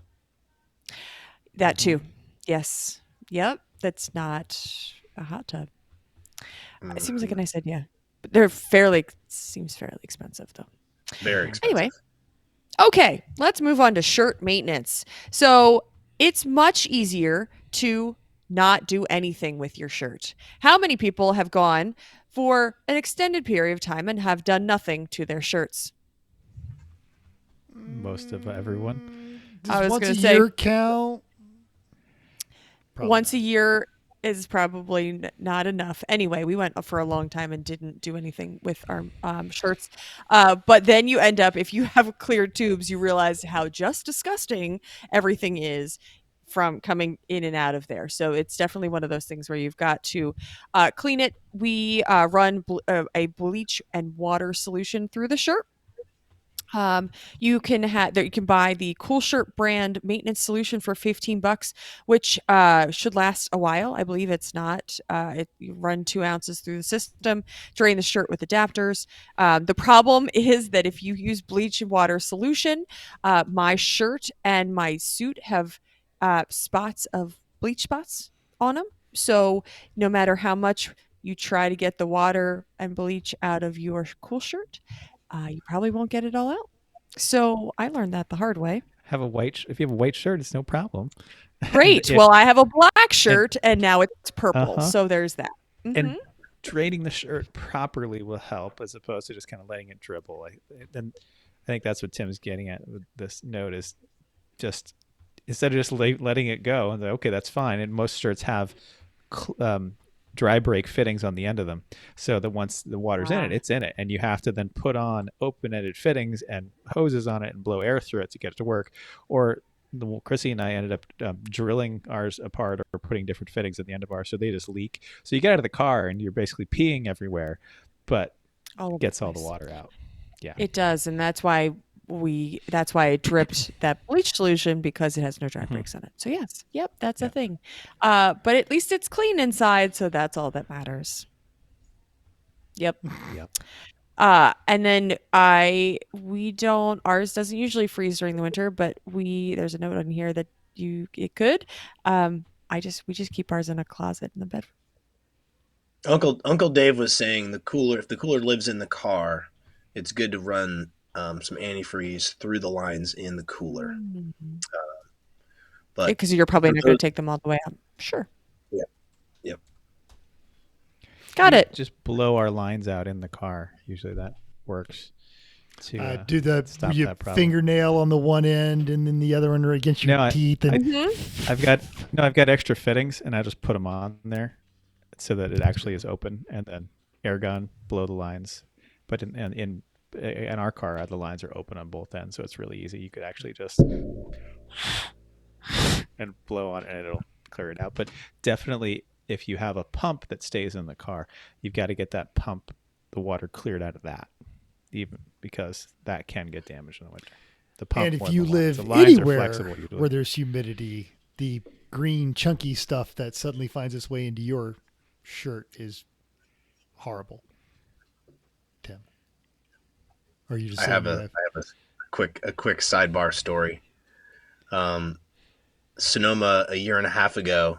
That too. Yes. Yep. That's not a hot tub. It seems like a nice idea. But they're seems fairly expensive though. Very expensive. Anyway, okay, let's move on to shirt maintenance. So it's much easier to not do anything with your shirt. How many people have gone for an extended period of time and have done nothing to their shirts? Most of everyone. Does I was once gonna a say- year count? Probably Once not. a year is probably not enough. Anyway, we went for a long time and didn't do anything with our shirts. But then you end up, if you have clear tubes, you realize how just disgusting everything is from coming in and out of there. So it's definitely one of those things where you've got to clean it. We run a bleach and water solution through the shirt. You can buy the Coolshirt brand maintenance solution for $15, which should last a while. I believe it's not. You run 2 ounces through the system, drain the shirt with adapters. The problem is that if you use bleach and water solution, my shirt and my suit have spots of bleach spots on them. So no matter how much you try to get the water and bleach out of your Coolshirt, you probably won't get it all out. So I learned that the hard way. If you have a white shirt, it's no problem. Great. If- Well, I have a black shirt and now it's purple. Uh-huh. So there's that. Mhm. And draining the shirt properly will help as opposed to just kind of letting it dribble. I think that's what Tim's getting at with this note is just instead of just letting it go and okay, that's fine. And most shirts have dry break fittings on the end of them, so that once the water's in it, it's in it, and you have to then put on open-ended fittings and hoses on it and blow air through it to get it to work. Or Chrissy and I ended up drilling ours apart or putting different fittings at the end of ours, so they just leak. So you get out of the car and you're basically peeing everywhere, but Oh, it gets all the water out. Yeah, it does, and that's why I dripped that bleach solution because it has no dry breaks on it. So yes, yep, that's a thing. But at least it's clean inside, so that's all that matters. Yep. Yep. And then ours doesn't usually freeze during the winter, but there's a note on here that it could. We just keep ours in a closet in the bedroom. Uncle Dave was saying if the cooler lives in the car, it's good to run some antifreeze through the lines in the cooler. But Because you're probably not going to take them all the way out. Sure. Yep. Got it. Just blow our lines out in the car. Usually that works. To Do the stop your that problem. fingernail on the one end and then the other one against your No, teeth. And I've got extra fittings, and I just put them on there so that it actually is open, and then air gun, blow the lines. But in our car, the lines are open on both ends, so it's really easy. You could actually just and blow on it, and it'll clear it out. But definitely, if you have a pump that stays in the car, you've got to get that pump, the water cleared out of that, even because that can get damaged in the winter. The pump, and if more you than the lines. live The lines are anywhere flexible usually. where there's humidity, the green chunky stuff that suddenly finds its way into your shirt is horrible. Tim, or you just I have a quick sidebar story. Sonoma, a year and a half ago,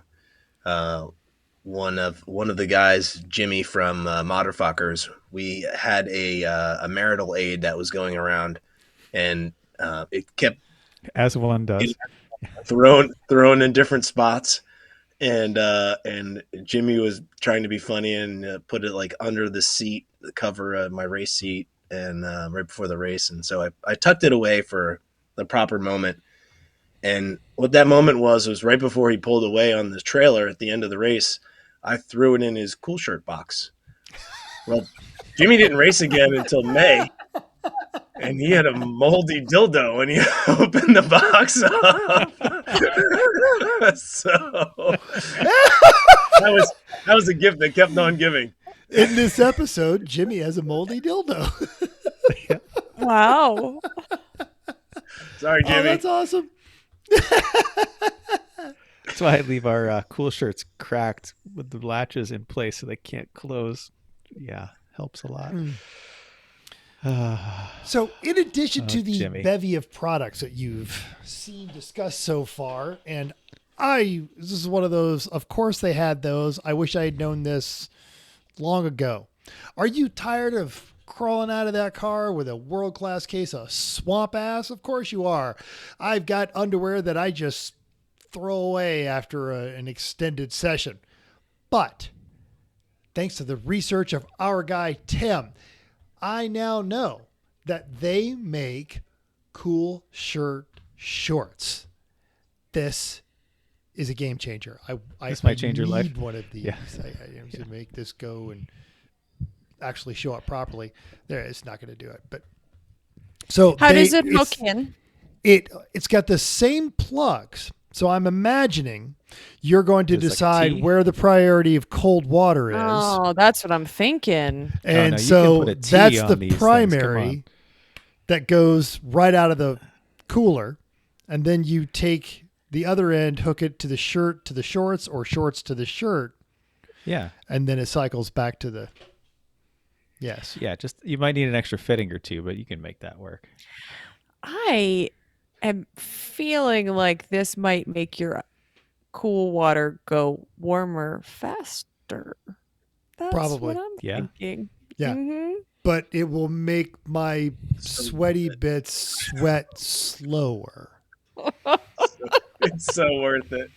one of the guys, Jimmy from Motherfuckers, we had a marital aid that was going around, and it kept, as one does, thrown in different spots, and Jimmy was trying to be funny and put it like under the seat, the cover of my race seat, and right before the race, and so I tucked it away for the proper moment. And what that moment was right before he pulled away on the trailer at the end of the race. I threw it in his Coolshirt box. Well, Jimmy didn't race again until May, and he had a moldy dildo when he opened the box up. So that was a gift that kept on giving. In this episode, Jimmy has a moldy dildo. Wow. Sorry, Jimmy. Oh, that's awesome. That's why I leave our cool shirts cracked with the latches in place so they can't close. Yeah, helps a lot. So in addition to the Jimmy. bevy of products that you've seen discussed so far, and this is one of those, of course they had those. I wish I had known this long ago. Are you tired of crawling out of that car with a world-class case of swamp ass? Of course you are. I've got underwear that I just throw away after an extended session. But thanks to the research of our guy, Tim, I now know that they make Coolshirt shorts. This is a game changer. This might change your life. Need one of these. Yeah. I need to make this go and actually show up properly. There, it's not going to do it. But so How does it hook in? It's got the same plugs. So I'm imagining you're going to decide like where the priority of cold water is. Oh, that's what I'm thinking. And no, you so can put a T that's on the these things. primary that goes right out of the cooler. And then you take the other end, hook it to the shirt, to the shorts, or shorts to the shirt. Yeah. And then it cycles back to the, yes. Yeah, just you might need an extra fitting or two, but you can make that work. I am feeling like this might make your cool water go warmer faster. That's Probably. what I'm Yeah. thinking. Yeah. Mhm. But it will make my sweaty bits sweat slower. It's so worth it.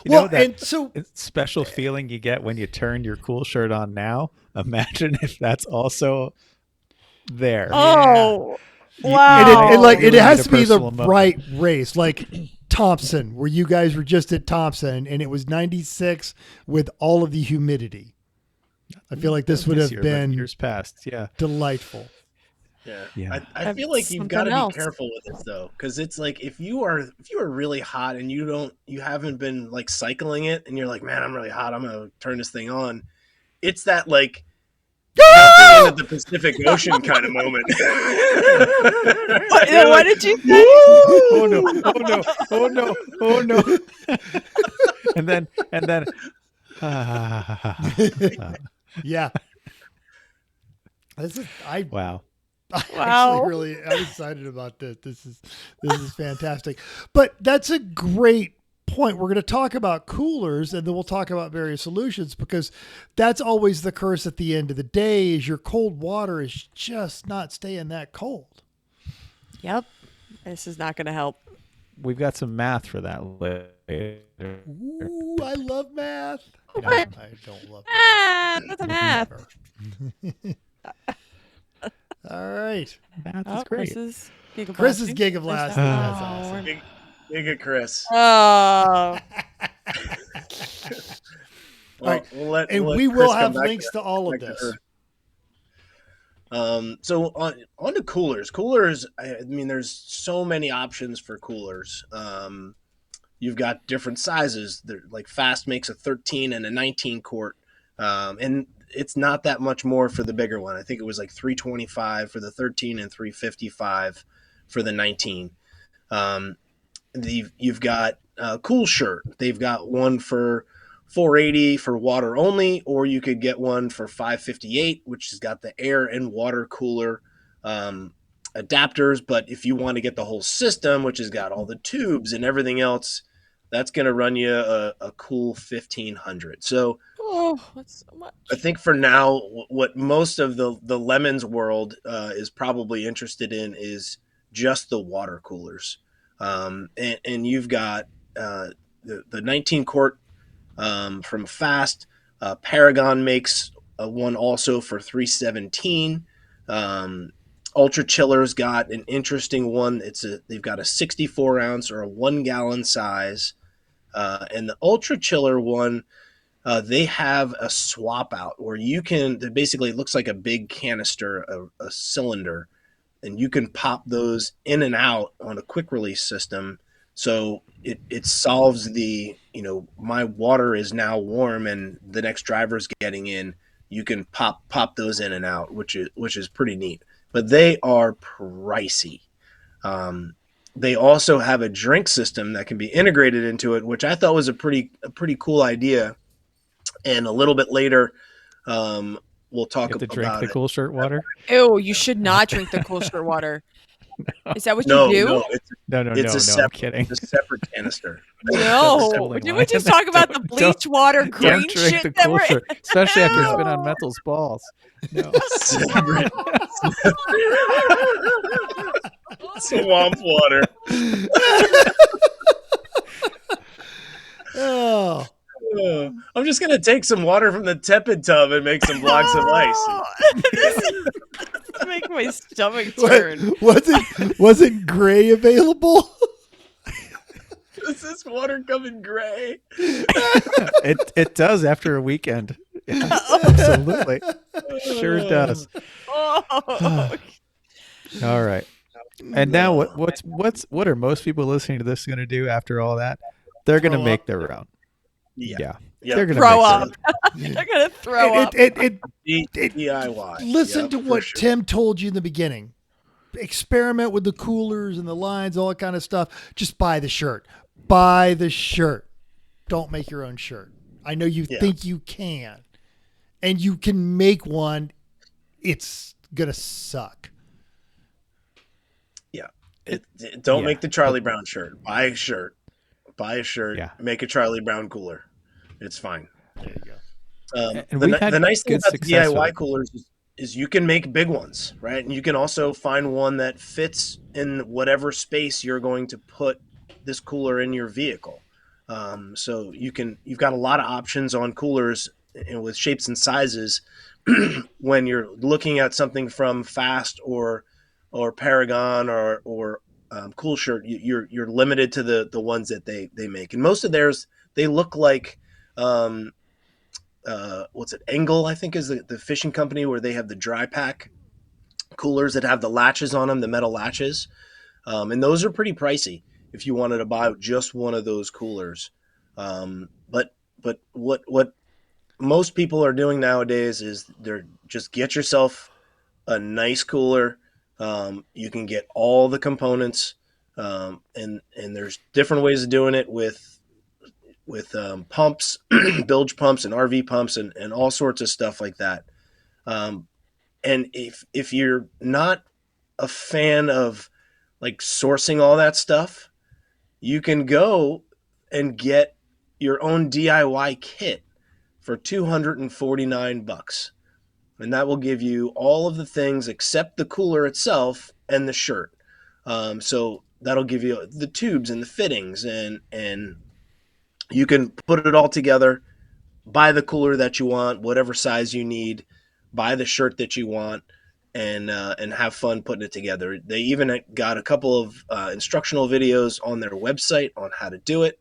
You know that and so special feeling you get when you turn your cool shirt on now? Imagine if that's also there. Oh, You- wow. and it Really has need to a be the personal moment. right race, like Thompson, where you guys were just at Thompson, and it was 96 with all of the humidity. I feel like this would This have year, but been years past. Yeah. delightful. Yeah. I feel like you've Something got to else. be careful with it though, because it's like if you are really hot and you haven't been like cycling it, and you're like, man, I'm really hot, I'm gonna turn this thing on. It's that like jumping into the Pacific Ocean kind of moment. What did you say? Oh no! Oh no! Oh no! Oh no! and then. Yeah. This is Wow. Wow. I'm excited about this. This is fantastic. But that's a great point. We're going to talk about coolers, and then we'll talk about various solutions, because that's always the curse at the end of the day, is your cold water is just not staying that cold. Yep. This is not going to help. we've got some math for that later. Ooh, I love math. No, What? I don't love That's math. All right. Math Oh, is great. Chris's gig of last. Oh, That's awesome. Big at Chris. Oh. All right. We'll And let we Chris will come have back links to all of back to this. her. So on to coolers. Coolers, I mean, there's so many options for coolers. You've got different sizes. Like Fast makes a 13 and a 19 quart, and it's not that much more for the bigger one. I think it was like $325 for the 13 and $355 for the 19. You've got Coolshirt. They've got one for $480 for water only, or you could get one for $558, which has got the air and water cooler adapters. But if you want to get the whole system, which has got all the tubes and everything else, that's going to run you a cool $1,500. So, That's so much. I think for now, what most of the lemons world is probably interested in is just the water coolers. And you've got the 19 quart from Fast. Paragon makes one also for $317. Ultrachiller's got an interesting one. They've got a 64 ounce or a 1 gallon size. And the Ultrachiller one, they have a swap out where you can, basically it looks like a big canister, a cylinder, and you can pop those in and out on a quick release system. So it solves the, my water is now warm and the next driver's getting in. You can pop those in and out, which is pretty neat. But they are pricey. They also have a drink system that can be integrated into it, which I thought was a pretty cool idea. And a little bit later, we'll talk about drink the Coolshirt water. Ew, you should not drink the Coolshirt water. Is that what No, you do? no, I'm kidding. It's a separate canister. No. Assembling Didn't line. we just talk about the bleach water green Don't drink shit the that we're Coolshirt, especially after it's been on Mental's balls. No. Separate. Swamp water. Oh. I'm just gonna take some water from the tepid tub and make some blocks of ice. Make my stomach turn. Wasn't gray available? Does this water come in gray? It does after a weekend. Yeah, absolutely. Sure does. Oh. All right. And now what are most people listening to this going to do after all that? They're going to make their own. Yeah. They're going to Throw up. They're going to throw up. DIY. Listen to what sure. Tim told you in the beginning. Experiment with the coolers and the lines, all that kind of stuff. Just buy the shirt. Buy the shirt. Don't make your own shirt. I know you think you can. And you can make one. It's going to suck. Yeah. Don't make the Charlie Brown shirt. Buy a shirt. Yeah. Make a Charlie Brown cooler. It's fine. There you go. The nice thing about the DIY coolers is you can make big ones, right? And you can also find one that fits in whatever space you're going to put this cooler in your vehicle. So you've got a lot of options on coolers with shapes and sizes when you're looking at something from Fast or Paragon or Coolshirt. You're limited to the ones that they make, and most of theirs they look like what's it? Engel, I think, is the fishing company where they have the dry pack coolers that have the latches on them, the metal latches, and those are pretty pricey if you wanted to buy just one of those coolers. But what most people are doing nowadays is they're just get yourself a nice cooler. You can get all the components, and there's different ways of doing it with pumps, bilge pumps and RV pumps and all sorts of stuff like that. And if you're not a fan of like sourcing all that stuff, you can go and get your own DIY kit for $249. And that will give you all of the things except the cooler itself and the shirt. So that'll give you the tubes and the fittings, and you can put it all together, buy the cooler that you want, whatever size you need, buy the shirt that you want, and have fun putting it together. They even got a couple of instructional videos on their website on how to do it.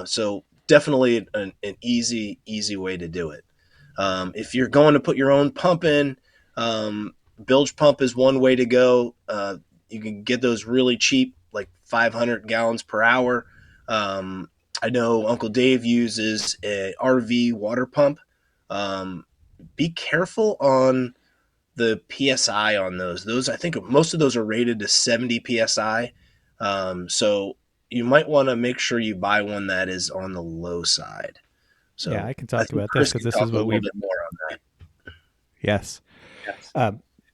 So definitely an easy way to do it. If you're going to put your own pump in, bilge pump is one way to go. You can get those really cheap, like 500 gallons per hour. I know Uncle Dave uses a RV water pump. Be careful on the PSI on those. Those, I think most of those are rated to 70 PSI. So you might want to make sure you buy one that is on the low side. So yeah, I can talk about this because this is what we. More on that. Yes.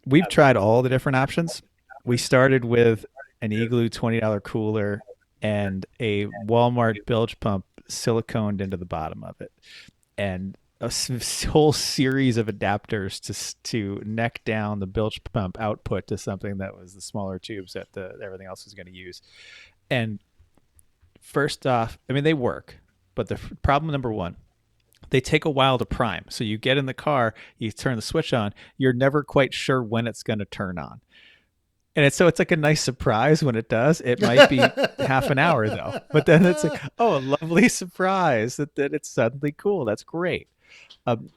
We've tried all the different options. We started with an Igloo $20 cooler and a Walmart bilge pump siliconed into the bottom of it, and a whole series of adapters to neck down the bilge pump output to something that was the smaller tubes that everything else was going to use. And first off, I mean, they work, but the problem number one, they take a while to prime. So you get in the car, you turn the switch on, you're never quite sure when it's going to turn on. And it's like a nice surprise when it does. It might be half an hour though, but then it's like, oh, a lovely surprise that it's suddenly cool. That's great.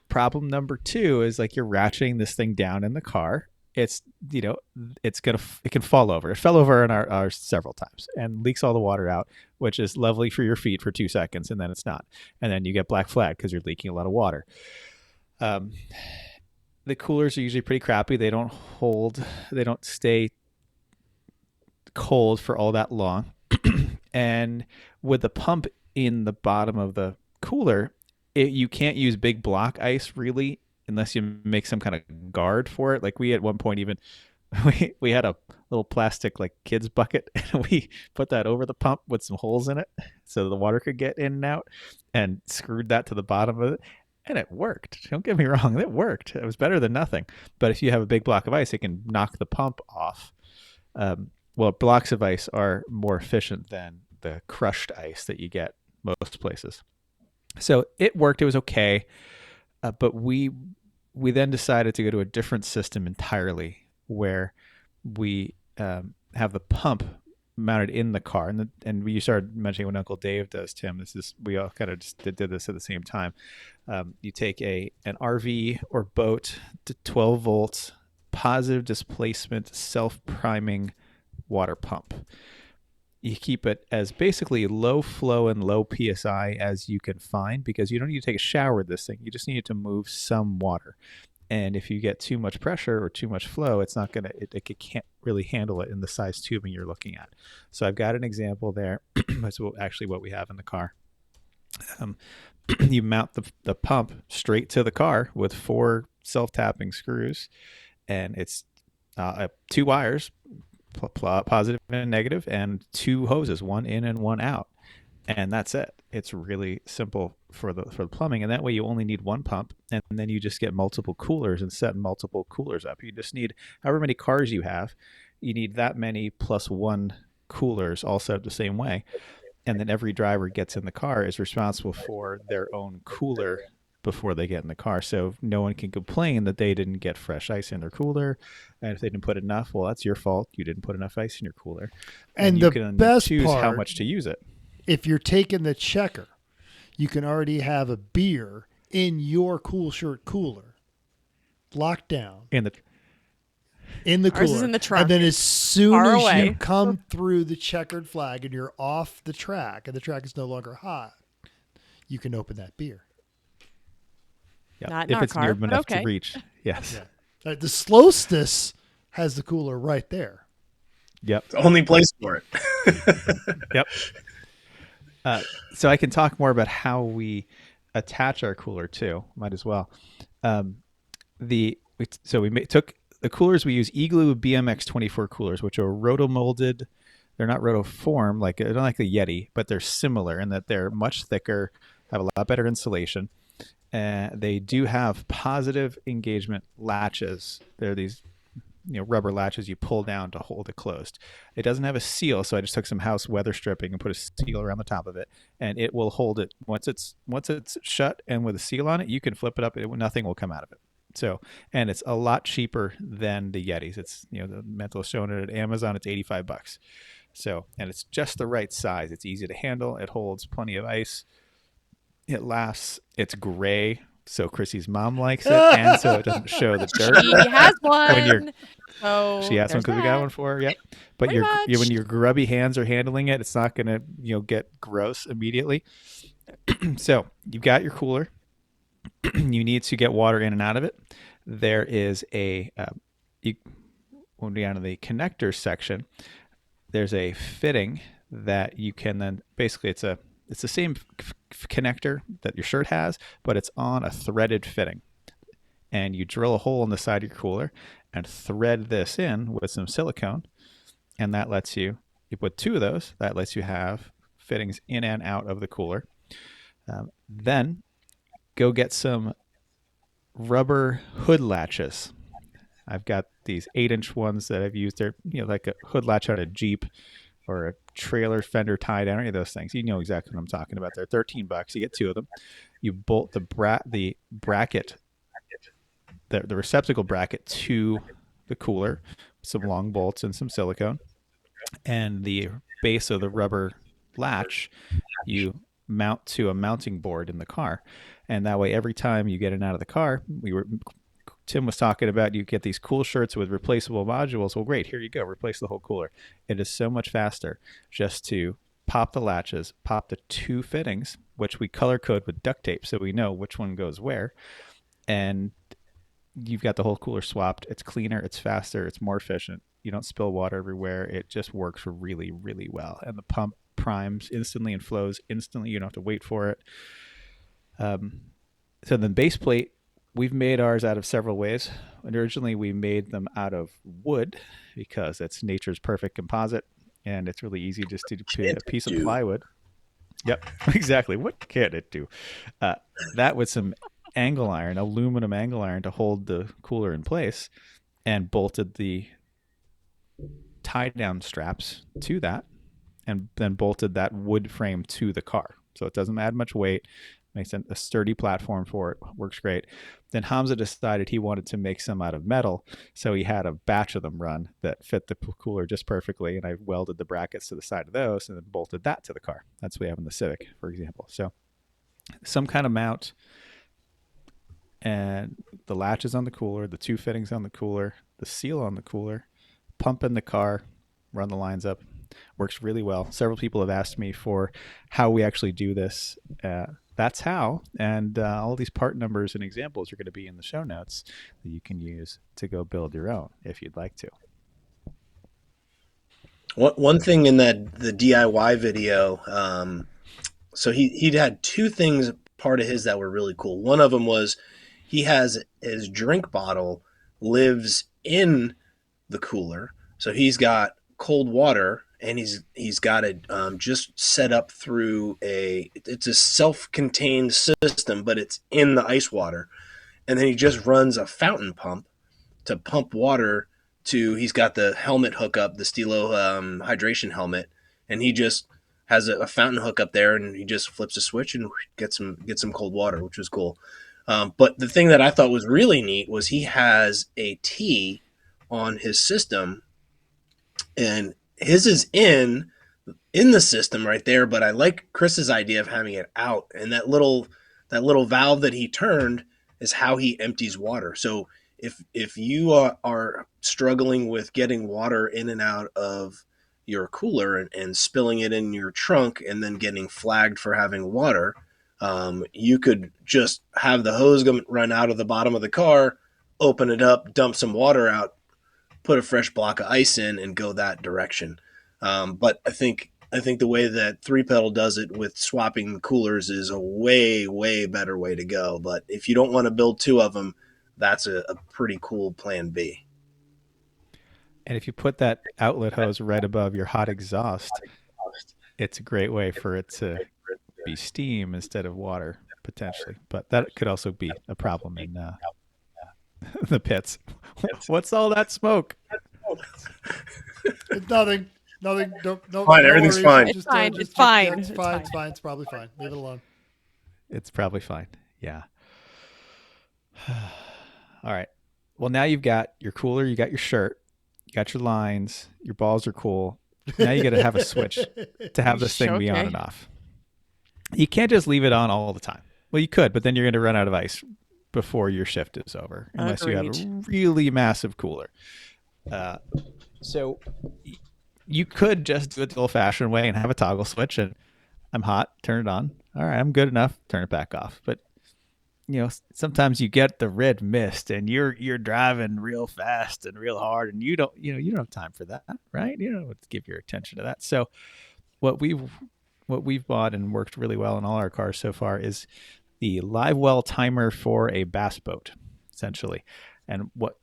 Problem number two is like you're ratcheting this thing down in the car. It's, it can fall over. It fell over in ours several times and leaks all the water out, which is lovely for your feet for 2 seconds. And then it's not. And then you get black flag because you're leaking a lot of water. The coolers are usually pretty crappy. They don't stay cold for all that long. And with the pump in the bottom of the cooler, you can't use big block ice really unless you make some kind of guard for it. Like we at one point even we had a little plastic like kids bucket and we put that over the pump with some holes in it so the water could get in and out, and screwed that to the bottom of it, and it worked. Don't get me wrong, it worked. It was better than nothing. But if you have a big block of ice, it can knock the pump off. Well, blocks of ice are more efficient than the crushed ice that you get most places. So it worked. It was okay. But we then decided to go to a different system entirely, where we have the pump mounted in the car. And you started mentioning what Uncle Dave does, Tim. We all kind of just did this at the same time. You take an RV or boat to 12 volts, positive displacement, self-priming water pump. You keep it as basically low flow and low PSI as you can find, because you don't need to take a shower with this thing. You just need to move some water. And if you get too much pressure or too much flow, it's not going to, it can't really handle it in the size tubing you're looking at. So I've got an example there. That's actually what we have in the car. You mount the pump straight to the car with 4 self-tapping screws, and it's 2 wires, positive and negative, and 2 hoses, one in and one out, and that's it. It's really simple for the plumbing, and that way you only need 1 pump, and then you just get multiple coolers and set multiple coolers up. You just need however many cars you have, you need that many plus 1 coolers all set up the same way, and then every driver gets in the car is responsible for their own cooler before they get in the car. So no one can complain that they didn't get fresh ice in their cooler. And if they didn't put enough, well, that's your fault. You didn't put enough ice in your cooler. And you the can best choose part, how much to use it. If you're taking the checker, you can already have a beer in your Coolshirt cooler, locked down in the cooler. Ours is in the trunk. And then as soon Far as away. you come through the checkered flag and you're off the track and the track is no longer hot, you can open that beer. Yep. Not in if our it's car, near but enough okay. to reach. Yes. Yeah. The Slowstess has the cooler right there. Yep. It's the only place for it. Yep. So I can talk more about how we attach our cooler too. Might as well. We took the coolers. We use Igloo BMX 24 coolers, which are roto-molded. They're not rotoform, they're not like the Yeti, but they're similar in that they're much thicker, have a lot better insulation. They do have positive engagement latches. They're these rubber latches you pull down to hold it closed. It doesn't have a seal, so I just took some house weather stripping and put a seal around the top of it, and it will hold it once it's shut and with a seal on it. You can flip it up; nothing will come out of it. So, and it's a lot cheaper than the Yetis. It's the Mental is showing it at Amazon. It's $85. So, and it's just the right size. It's easy to handle. It holds plenty of ice. It lasts. It's gray, so Chrissy's mom likes it, and so it doesn't show the dirt. She has one. She has one because we got one for her. Yep. But when your grubby hands are handling it, it's not going to get gross immediately. So you've got your cooler. You need to get water in and out of it. There is when we get down to the connector section, there's a fitting that you can then basically it's the same connector that your shirt has, but it's on a threaded fitting. And you drill a hole in the side of your cooler and thread this in with some silicone. And that lets you put 2 of those. That lets you have fittings in and out of the cooler. Then go get some rubber hood latches. I've got these 8-inch ones that I've used. They're like a hood latch on a Jeep or a trailer fender tie down, any of those things. You know exactly what I'm talking about. They're $13. You get 2 of them. You bolt the bracket, the receptacle bracket to the cooler, some long bolts and some silicone, and the base of the rubber latch you mount to a mounting board in the car, and that way every time you get in and out of the car, Tim was talking about you get these Coolshirts with replaceable modules. Well, great, here you go, replace the whole cooler. It is so much faster just to pop the latches, pop the 2 fittings, which we color code with duct tape so we know which one goes where, and you've got the whole cooler swapped. It's cleaner, it's faster, it's more efficient. You don't spill water everywhere. It just works really, really well. And the pump primes instantly and flows instantly. You don't have to wait for it. So the base plate, we've made ours out of several ways. And originally we made them out of wood because it's nature's perfect composite, and it's really easy just to put a piece of plywood. Yep, exactly. What can it do? That with some angle iron, aluminum angle iron to hold the cooler in place, and bolted the tie down straps to that, and then bolted that wood frame to the car. So it doesn't add much weight, makes a sturdy platform for it, works great. Then Hamza decided he wanted to make some out of metal, so he had a batch of them run that fit the cooler just perfectly, and I welded the brackets to the side of those and then bolted that to the car. That's what we have in the Civic, for example. So some kind of mount, and the latches on the cooler, the 2 fittings on the cooler, the seal on the cooler, pump in the car, run the lines up. Works really well. Several people have asked me for how we actually do this. That's how, and all these part numbers and examples are going to be in the show notes that you can use to go build your own if you'd like to. One thing in the DIY video, so he'd had 2 things, part of his, that were really cool. One of them was he has his drink bottle lives in the cooler, so he's got cold water, and he's got it just set up through it's a self-contained system, but it's in the ice water, and then he just runs a fountain pump to pump water to. He's got the helmet hookup, the Stilo hydration helmet, and he just has a fountain hook up there, and he just flips a switch and gets some cold water, which was cool. But the thing that I thought was really neat was he has a T on his system, and his is in the system right there. But I like Chris's idea of having it out, and that little valve that he turned is how he empties water. So if you are struggling with getting water in and out of your cooler and spilling it in your trunk and then getting flagged for having water, you could just have the hose run out of the bottom of the car, open it up, dump some water out, put a fresh block of ice in, and go that direction. But I think the way that 3-pedal does it with swapping the coolers is a way, way better way to go. But if you don't want to build 2 of them, that's a pretty cool plan B. And if you put that outlet hose right above your hot exhaust, it's a great way for it to be steam instead of water, potentially. But that could also be a problem in the pits What's all that smoke? It's nothing. Nothing. Don't. No. Fine, no everything's worries. fine. It's fine. It's fine. It's fine. It's fine. It's probably fine. Leave it alone. It's probably fine. Yeah. All right. Well, now you've got your cooler, you got your shirt, you got your lines, your balls are cool. Now you got to have a switch to have this thing be on Okay. and off. You can't just leave it on all the time. Well, you could, but then you're going to run out of ice before your shift is over, unless you have a Agreed. really massive cooler. So you could just do it the old-fashioned way and have a toggle switch, and I'm hot, turn it on. All right, I'm good enough, turn it back off. But sometimes you get the red mist, and you're driving real fast and real hard, and you don't have time for that, right? You don't have to give your attention to that. So what we've bought and worked really well in all our cars so far is the Livewell Timer for a bass boat, essentially. And what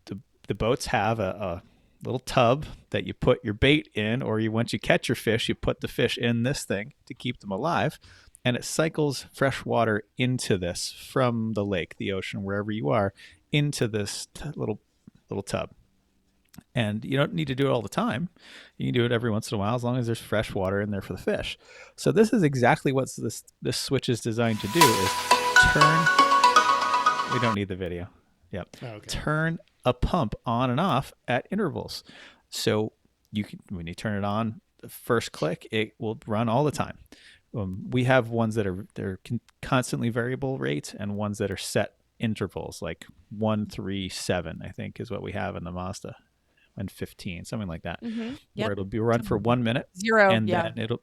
the boats have a little tub that you put your bait in, or once you catch your fish, you put the fish in this thing to keep them alive, and it cycles fresh water into this from the lake, the ocean, wherever you are, into this little tub. And you don't need to do it all the time. You can do it every once in a while, as long as there's fresh water in there for the fish. So this is exactly what this switch is designed to do: is turn. We don't need the video. Yep. Oh, okay. Turn a pump on and off at intervals. So you can, when you turn it on, the first click, it will run all the time. We have ones that they're constantly variable rates, and ones that are set intervals, like 1, 3, 7, I think is what we have in the Mazda, and 15, something like that, Mm-hmm. where it'll be run for 1 minute, 0. and Yeah. then it'll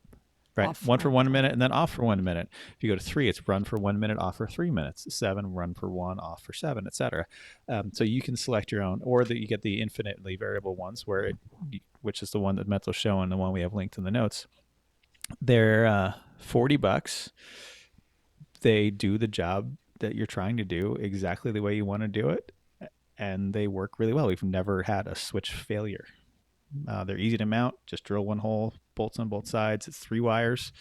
right Off. 1 for 1 minute, and then off for 1 minute. If you go to 3, it's run for 1 minute, off for 3 minutes. 7, run for 1, off for 7, etc. So you can select your own, or that you get the infinitely variable ones, which is the one that Mental's showing, the one we have linked in the notes. They're $40. They do the job that you're trying to do exactly the way you want to do it, and they work really well. We've never had a switch failure. They're easy to mount. Just drill one hole, bolts on both sides. It's 3 wires,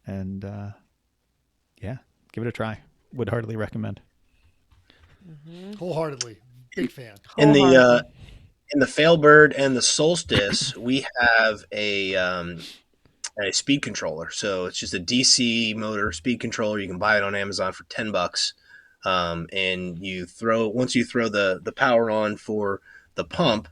and yeah, give it a try. Would heartily recommend. Wholeheartedly, big fan. In the Wholeheartedly. in the Failbird and the Solstice, we have a speed controller. So it's just a DC motor speed controller. You can buy it on Amazon for $10. And once you throw the power on for the pump,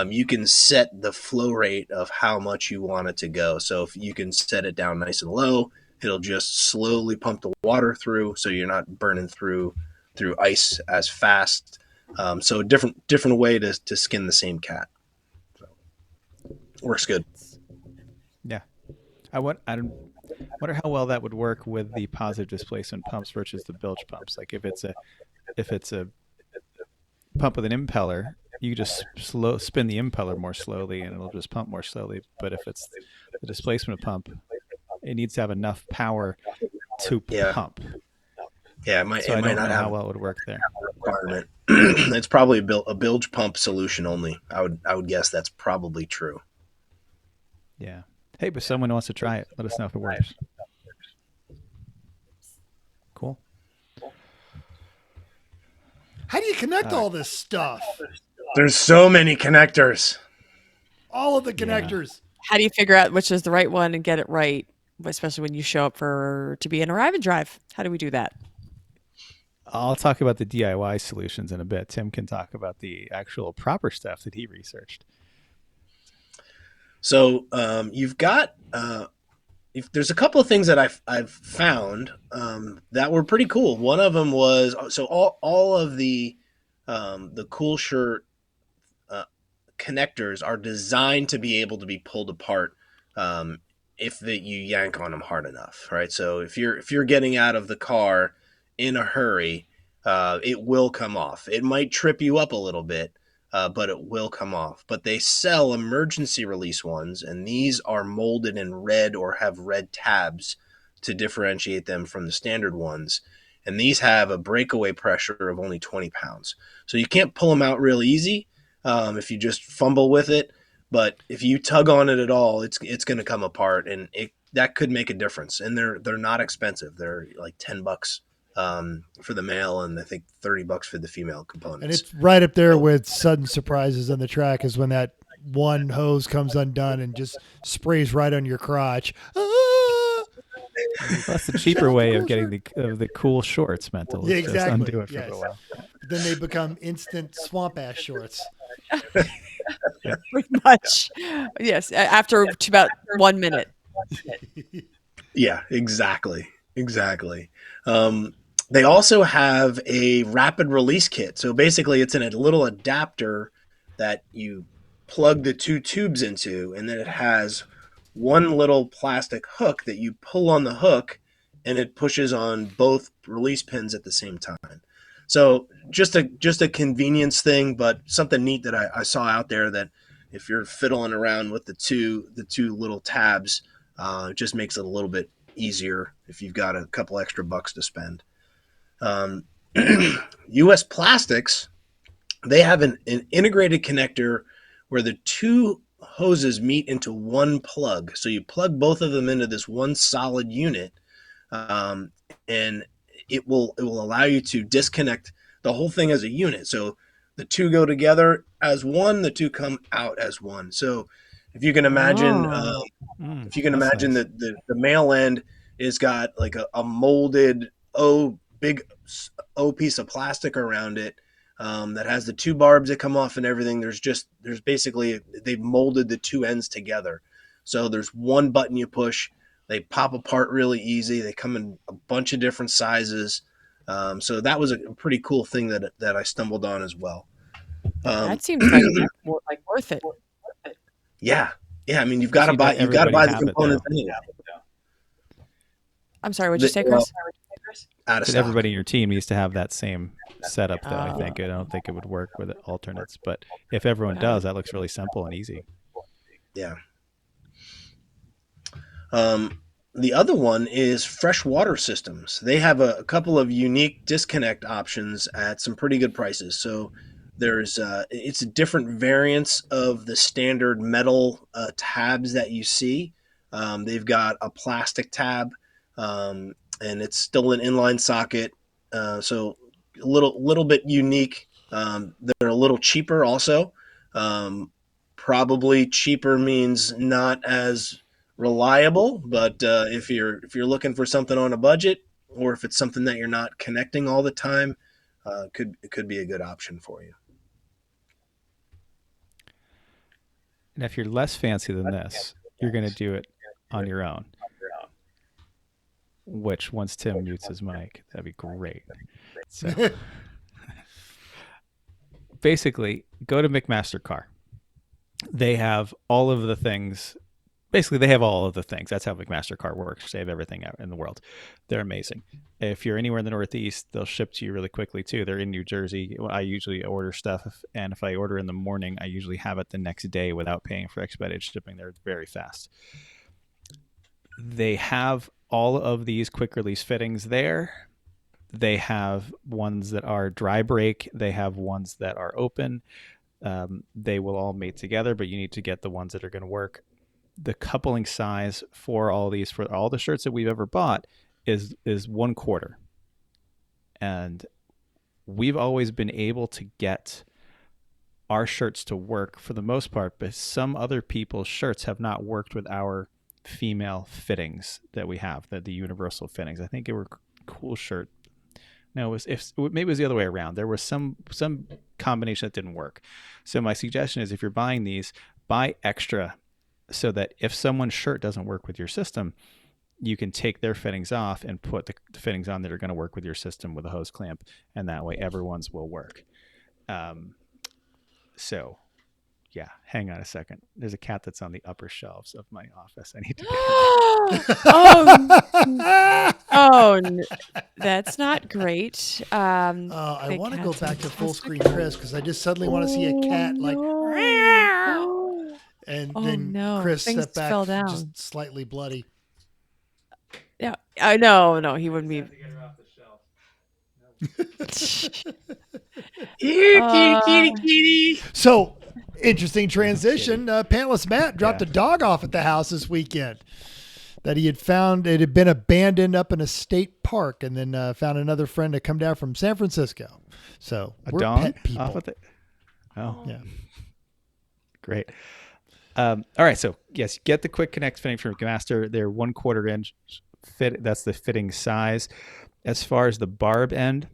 you can set the flow rate of how much you want it to go. So if you can set it down nice and low, it'll just slowly pump the water through, so you're not burning through ice as fast. So a different way to skin the same cat. So, works good. Yeah, I wonder how well that would work with the positive displacement pumps versus the bilge pumps. Like if it's a pump with an impeller, you just spin the impeller more slowly, and it'll just pump more slowly. But if it's the displacement pump, it needs to have enough power to pump. Yeah, it might I don't not know have how well it would work there. requirement. It's probably a bilge pump solution only. I would guess that's probably true. Yeah. Hey, but someone wants to try it. Let us know if it works. Cool. How do you connect all this stuff? There's so many connectors. All of the connectors. How do you figure out which is the right one and get it right, especially when you show up to be in a arrive and drive? How do we do that? I'll talk about the DIY solutions in a bit. Tim can talk about the actual proper stuff that he researched. So you've got there's a couple of things that I've found that were pretty cool. One of them was all of the Coolshirt connectors are designed to be able to be pulled apart if you yank on them hard enough, right? So if you're getting out of the car in a hurry, it will come off. It might trip you up a little bit, but it will come off. But they sell emergency release ones, and these are molded in red or have red tabs to differentiate them from the standard ones. And these have a breakaway pressure of only 20 pounds. So you can't pull them out real easy if you just fumble with it. But if you tug on it at all, it's going to come apart, and that could make a difference. And they're not expensive. They're like $10 for the male, and I think $30 for the female components. And it's right up there with sudden surprises on the track is when that one hose comes undone and just sprays right on your crotch. Ah! That's the cheaper way of getting the cool shorts mental. Yeah, Just exactly. undo it for Yes. a while. Then they become instant swamp ass shorts. Pretty much. Yes. After about 1 minute. Yeah, exactly. They also have a rapid release kit. So basically it's in a little adapter that you plug the two tubes into, and then it has one little plastic hook that you pull on the hook, and it pushes on both release pins at the same time. So just a convenience thing, but something neat that I saw out there, that if you're fiddling around with the two little tabs, it just makes it a little bit easier if you've got a couple extra bucks to spend. US Plastics, they have an integrated connector where the two hoses meet into one plug. So you plug both of them into this one solid unit, and it will allow you to disconnect the whole thing as a unit. So the two go together as one, the two come out as one. So if you can imagine, Nice. the male end is got like a molded big O piece of plastic around it, that has the two barbs that come off and everything. There's basically, they've molded the two ends together. So there's one button you push, they pop apart really easy. They come in a bunch of different sizes. So that was a pretty cool thing that I stumbled on as well. That seems like worth it. Yeah. I mean, you've got to buy the components anyway. I'm sorry, what'd you say, Chris? Out of But stock. everybody in your team needs to have that same setup, though. I don't think it would work with alternates, but if everyone does, that looks really simple and easy. Yeah. The other one is Freshwater Systems. They have a couple of unique disconnect options at some pretty good prices. So there's it's different variants of the standard metal tabs that you see. They've got a plastic tab, and it's still an inline socket. So a little bit unique. They're a little cheaper also. Probably cheaper means not as reliable, but if you're looking for something on a budget, or if it's something that you're not connecting all the time, it could be a good option for you. And if you're less fancy than this, you're going to do it on your own. Which, once Tim mutes his mic, that'd be great. So, basically, go to McMaster-Carr. They have all of the things. Basically, they have all of the things. That's how McMaster-Carr works. They have everything out in the world. They're amazing. If you're anywhere in the Northeast, they'll ship to you really quickly, too. They're in New Jersey. I usually order stuff, and if I order in the morning, I usually have it the next day without paying for expedited shipping. They're very fast. They have all of these quick release fittings there. They have ones that are dry break. They have ones that are open. They will all mate together, but you need to get the ones that are going to work. The coupling size for all these, for all the shirts that we've ever bought, is 1/4. And we've always been able to get our shirts to work for the most part, but some other people's shirts have not worked with our female fittings that we have, the universal fittings. I think it were Coolshirt. No, maybe it was the other way around. There was some combination that didn't work. So my suggestion is, if you're buying these, buy extra, so that if someone's shirt doesn't work with your system, you can take their fittings off and put the fittings on that are going to work with your system with a hose clamp, and that way everyone's will work. So, yeah, hang on a second. There's a cat that's on the upper shelves of my office. I need to That's not great. I want to go back to full screen Chris, because I just suddenly want to see a cat and then Chris Things step back fell down. just slightly bloody. Yeah, I know. No, he wouldn't be. Kitty. So, interesting transition. Pantless Matt dropped a dog off at the house this weekend. that he had found it had been abandoned up in a state park, and then found another friend to come down from San Francisco. So we're pet people. Off with it? Oh, yeah. Great. All right. So yes, get the quick connect fitting from McMaster. They're 1/4 inch fit. That's the fitting size. As far as the barb end,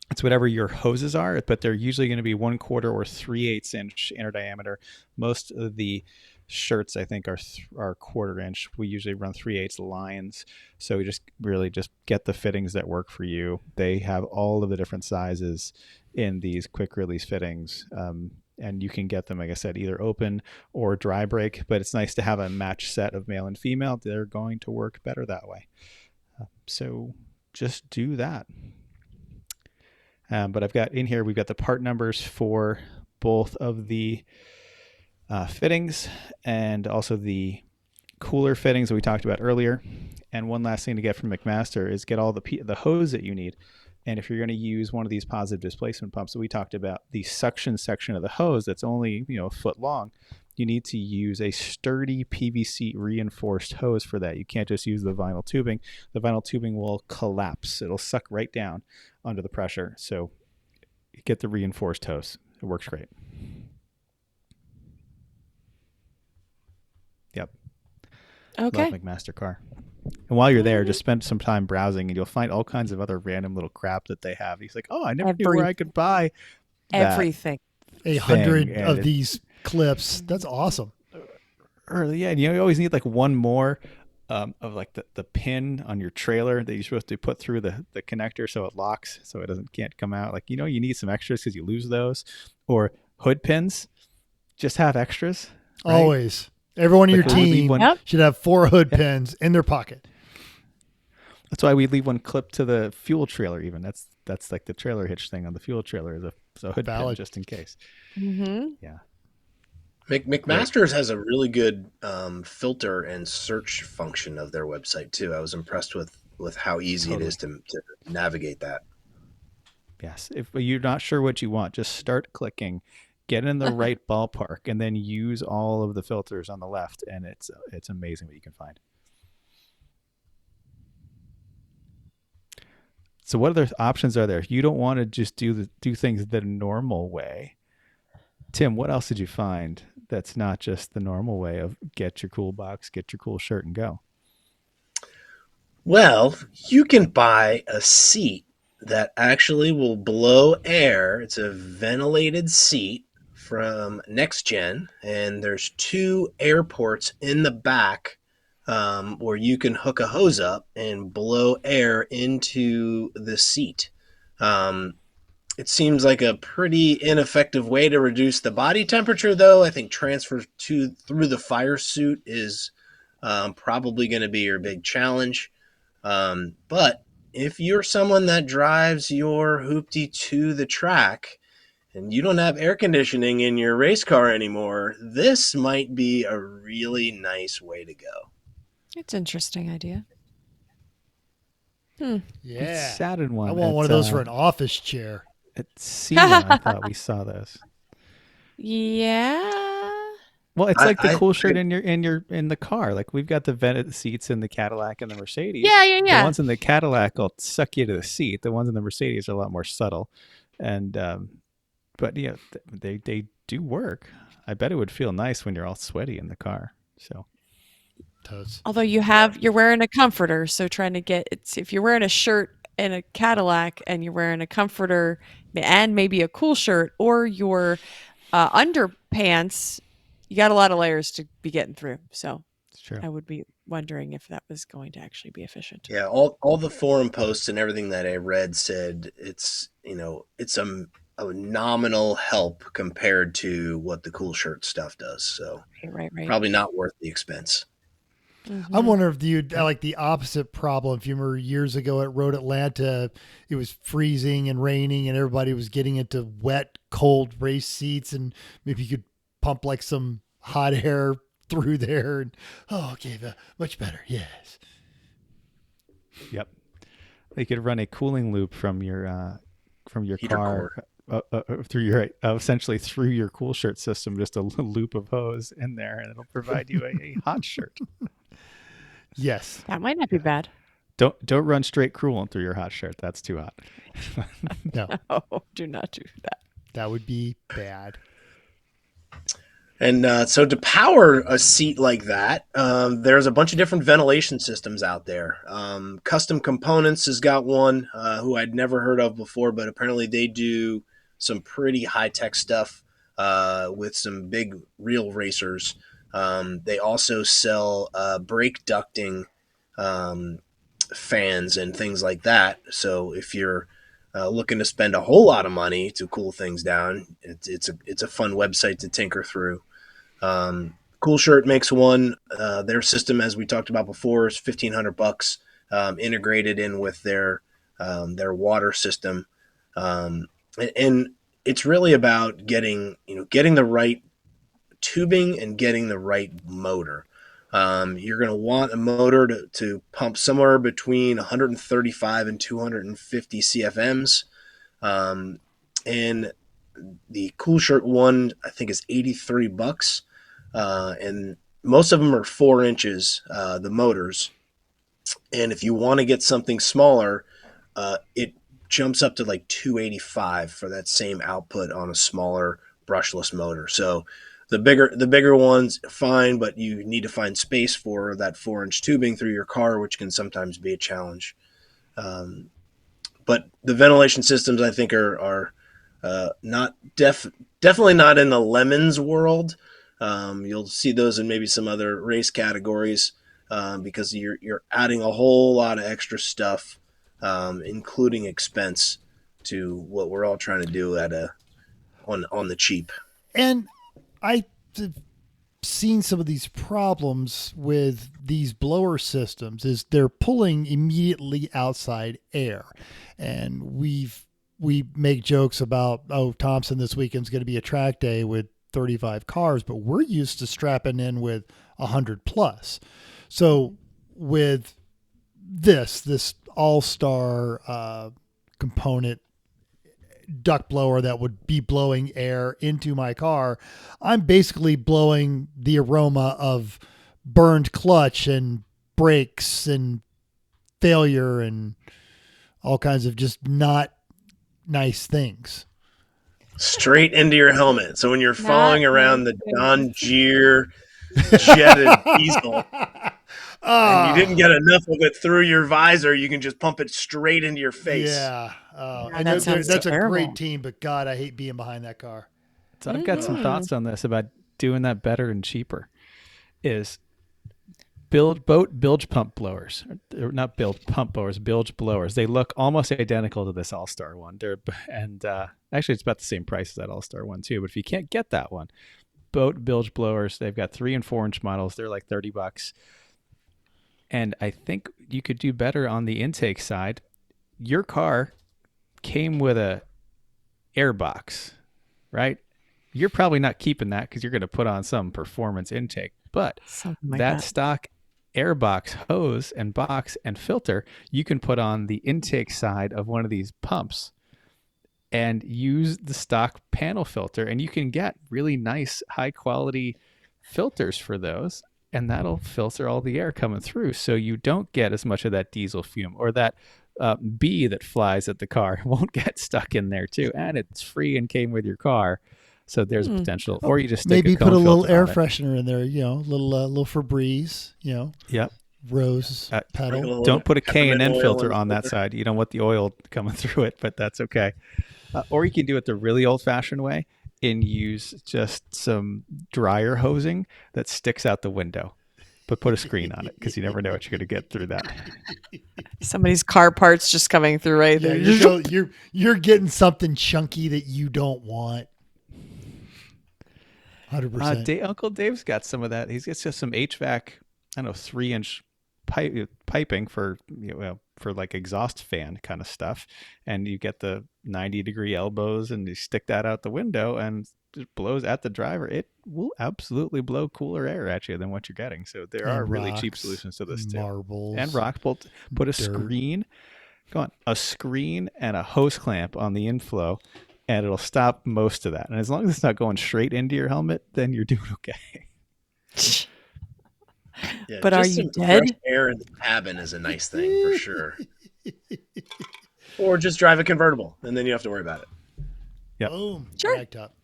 it's whatever your hoses are, but they're usually going to be 1/4 or 3/8 inch inner diameter. Most of the shirts, I think, are 1/4 inch. We usually run 3/8 lines. So we just get the fittings that work for you. They have all of the different sizes in these quick release fittings. And you can get them, like I said, either open or dry break, but it's nice to have a match set of male and female. They're going to work better that way. So just do that. But I've got in here, we've got the part numbers for both of the fittings and also the cooler fittings that we talked about earlier. And one last thing to get from McMaster is get all the hose that you need. And if you're going to use one of these positive displacement pumps that we talked about, the suction section of the hose that's only a foot long, you need to use a sturdy PVC reinforced hose for that. You can't just use the vinyl tubing. The vinyl tubing will collapse. It'll suck right down under the pressure. So get the reinforced hose. It works great. Yep. Okay. Love McMaster-Carr. And while you're there, just spend some time browsing and you'll find all kinds of other random little crap that they have. He's like, oh, I never knew where I could buy everything. 100 of these clips. That's awesome. Early, yeah. And you always need like one more of like the pin on your trailer that you're supposed to put through the connector so it locks, so it can't come out. Like, you need some extras because you lose those. Or hood pins. Just have extras. Right? Always. Everyone in your team should have 4 hood pins in their pocket. That's why we leave one clip to the fuel trailer. Even that's like the trailer hitch thing on the fuel trailer is a hood pin just in case. Mm-hmm. Yeah. McMaster's has a really good filter and search function of their website too. I was impressed with how easy it is to navigate that. Yes. If you're not sure what you want, just start clicking. Get in the right ballpark, and then use all of the filters on the left, and it's amazing what you can find. So what other options are there? You don't want to just do things the normal way. Tim, what else did you find that's not just the normal way of get your cool box, get your cool shirt, and go? Well, you can buy a seat that actually will blow air. It's a ventilated seat from Next Gen, and there's 2 air ports in the back where you can hook a hose up and blow air into the seat. It seems like a pretty ineffective way to reduce the body temperature, though. I think transfer through the fire suit is probably going to be your big challenge. But if you're someone that drives your hoopty to the track and you don't have air conditioning in your race car anymore, this might be a really nice way to go. It's an interesting idea. Yeah. Sat in one. I want one of those for an office chair. At SEMA, I thought we saw those. Yeah. Well, it's like the Coolshirt in the car. Like we've got the vented seats in the Cadillac and the Mercedes. Yeah. The ones in the Cadillac will suck you to the seat. The ones in the Mercedes are a lot more subtle. And but yeah, they do work. I bet it would feel nice when you're all sweaty in the car. So. Although you're wearing a comforter, so trying to get if you're wearing a shirt in a Cadillac and you're wearing a comforter and maybe a cool shirt or your underpants, you got a lot of layers to be getting through. So I would be wondering if that was going to actually be efficient. Yeah, all the forum posts and everything that I read said it's a nominal help compared to what the Coolshirt stuff does. So right. Probably not worth the expense. Mm-hmm. I wonder if you like the opposite problem. If you remember years ago at Road Atlanta, it was freezing and raining and everybody was getting into wet, cold race seats, and maybe you could pump like some hot air through there. And okay, much better. Yes. Yep. You could run a cooling loop from your car through your essentially through your Coolshirt system, just a loop of hose in there, and it'll provide you a hot shirt. Yes. That might not be bad. Don't run straight coolant through your hot shirt. That's too hot. No, Oh, do not do that. that would be bad. And so to power a seat like that, there's a bunch of different ventilation systems out there. Custom Components has got one who I'd never heard of before, but apparently they do some pretty high-tech stuff with some big real racers. They also sell brake ducting fans and things like that. So if you're looking to spend a whole lot of money to cool things down, it's a fun website to tinker through. Coolshirt makes one. Their system, as we talked about before, is $1,500, integrated in with their water system, and it's really about getting the right tubing and getting the right motor. You're going to want a motor to pump somewhere between 135 and 250 CFMs. And the Coolshirt one, I think, is $83. And most of them are 4 inches, the motors. And if you want to get something smaller, it jumps up to like 285 for that same output on a smaller brushless motor. So the bigger ones, fine, but you need to find space for that 4-inch tubing through your car, which can sometimes be a challenge. But the ventilation systems, I think, are definitely not in the lemons world. You'll see those in maybe some other race categories because you're adding a whole lot of extra stuff, including expense, to what we're all trying to do on the cheap. And I've seen some of these problems with these blower systems is they're pulling immediately outside air. And we make jokes about, Thompson this weekend's going to be a track day with 35 cars, but we're used to strapping in with 100 plus. So with this Allstar component duct blower that would be blowing air into my car, I'm basically blowing the aroma of burned clutch and brakes and failure and all kinds of just not nice things. Straight into your helmet. So when you're following around the John Deere jetted diesel and you didn't get enough of it through your visor, you can just pump it straight into your face. Yeah. And that sounds that's a terrible. great team, but God, I hate being behind that car. So I've got some thoughts on this about doing that better and cheaper. Is Bildge pump blowers, or not pump blowers, Bildge blowers. They look almost identical to this Allstar one. Actually, it's about the same price as that Allstar one too. But if you can't get that one, Bildge blowers, they've got 3 and 4 inch models. They're like $30. And I think you could do better on the intake side. Your car came with a air box, right? You're probably not keeping that because you're going to put on some performance intake. But that stock air box hose and box and filter, you can put on the intake side of one of these pumps and use the stock panel filter, and you can get really nice high quality filters for those, and that'll filter all the air coming through so you don't get as much of that diesel fume or that bee that flies at the car won't get stuck in there too. And it's free and came with your car. So there's potential. Or you just maybe put a little air freshener freshener in there, little Febreze, Yep. Rose petal. Don't put a K&N filter on that side. You don't want the oil coming through it, but that's okay. Or you can do it the really old-fashioned way and use just some dryer hosing that sticks out the window, but put a screen on it because you never know what you're going to get through that. Somebody's car parts just coming through right there. You're getting something chunky that you don't want. 100%. Uncle Dave's got some of that. He's got just some HVAC, 3-inch piping for like exhaust fan kind of stuff, and you get the 90-degree elbows, and you stick that out the window, and it blows at the driver. It will absolutely blow cooler air at you than what you're getting. So there are really cheap solutions to this too. Marbles and rocks. Put a screen. Go on, a screen and a hose clamp on the inflow, and it'll stop most of that. And as long as it's not going straight into your helmet, then you're doing okay. Yeah, But are just you some dead? fresh air in the cabin is a nice thing for sure. Or just drive a convertible, and then you have to worry about it. Yep. Boom. Sure. Backed up.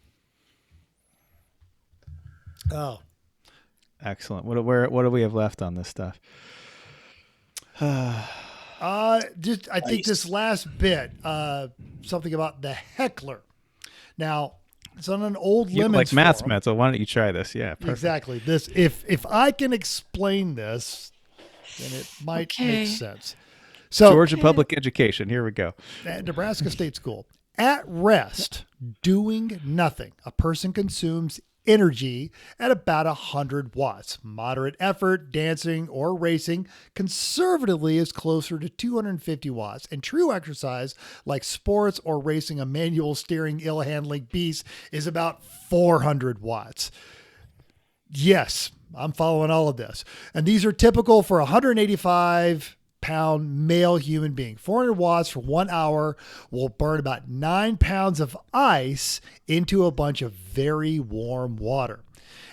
Oh, Excellent. What do we have left on this stuff? I think this last bit, something about the heckler. Now, it's on an old You lemons like maths forum. mental. Why don't you try this? Yeah, perfect. Exactly. This, if I can explain this, then it might Okay. make sense. So, Georgia Public Education. Here we go. at Nebraska State School, at rest, doing nothing, a person consumes energy at about 100 watts. Moderate effort, dancing or racing, conservatively is closer to 250 watts. And true exercise, like sports or racing a manual steering, ill-handling beast, is about 400 watts. Yes, I'm following all of this. And these are typical for 185-pound male human being. 400 watts for 1 hour will burn about 9 pounds of ice into a bunch of very warm water.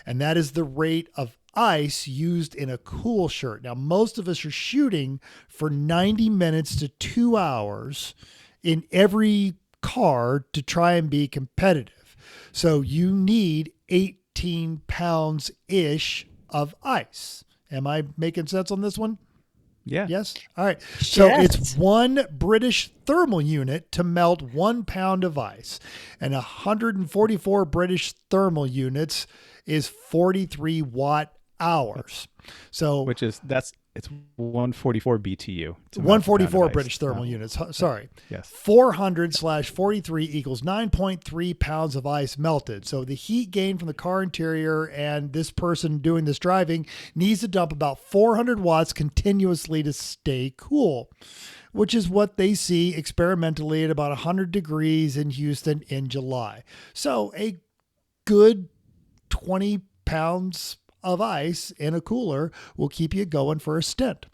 And that is the rate of ice used in a Coolshirt. Now, most of us are shooting for 90 minutes to 2 hours in every car to try and be competitive. So you need 18 pounds-ish of ice. Am I making sense on this one? Yeah. Yes. All right. So Yes. it's 1 British thermal unit to melt 1 pound of ice, and 144 British thermal units is 43 watt hours. So It's 144 BTU. It's a 144 pound of ice. British thermal Oh, units. Sorry. Yes. 400/43 equals 9.3 pounds of ice melted. So the heat gain from the car interior and this person doing this driving needs to dump about 400 watts continuously to stay cool, which is what they see experimentally at about 100 degrees in Houston in July. So a good 20 pounds of ice in a cooler will keep you going for a stint.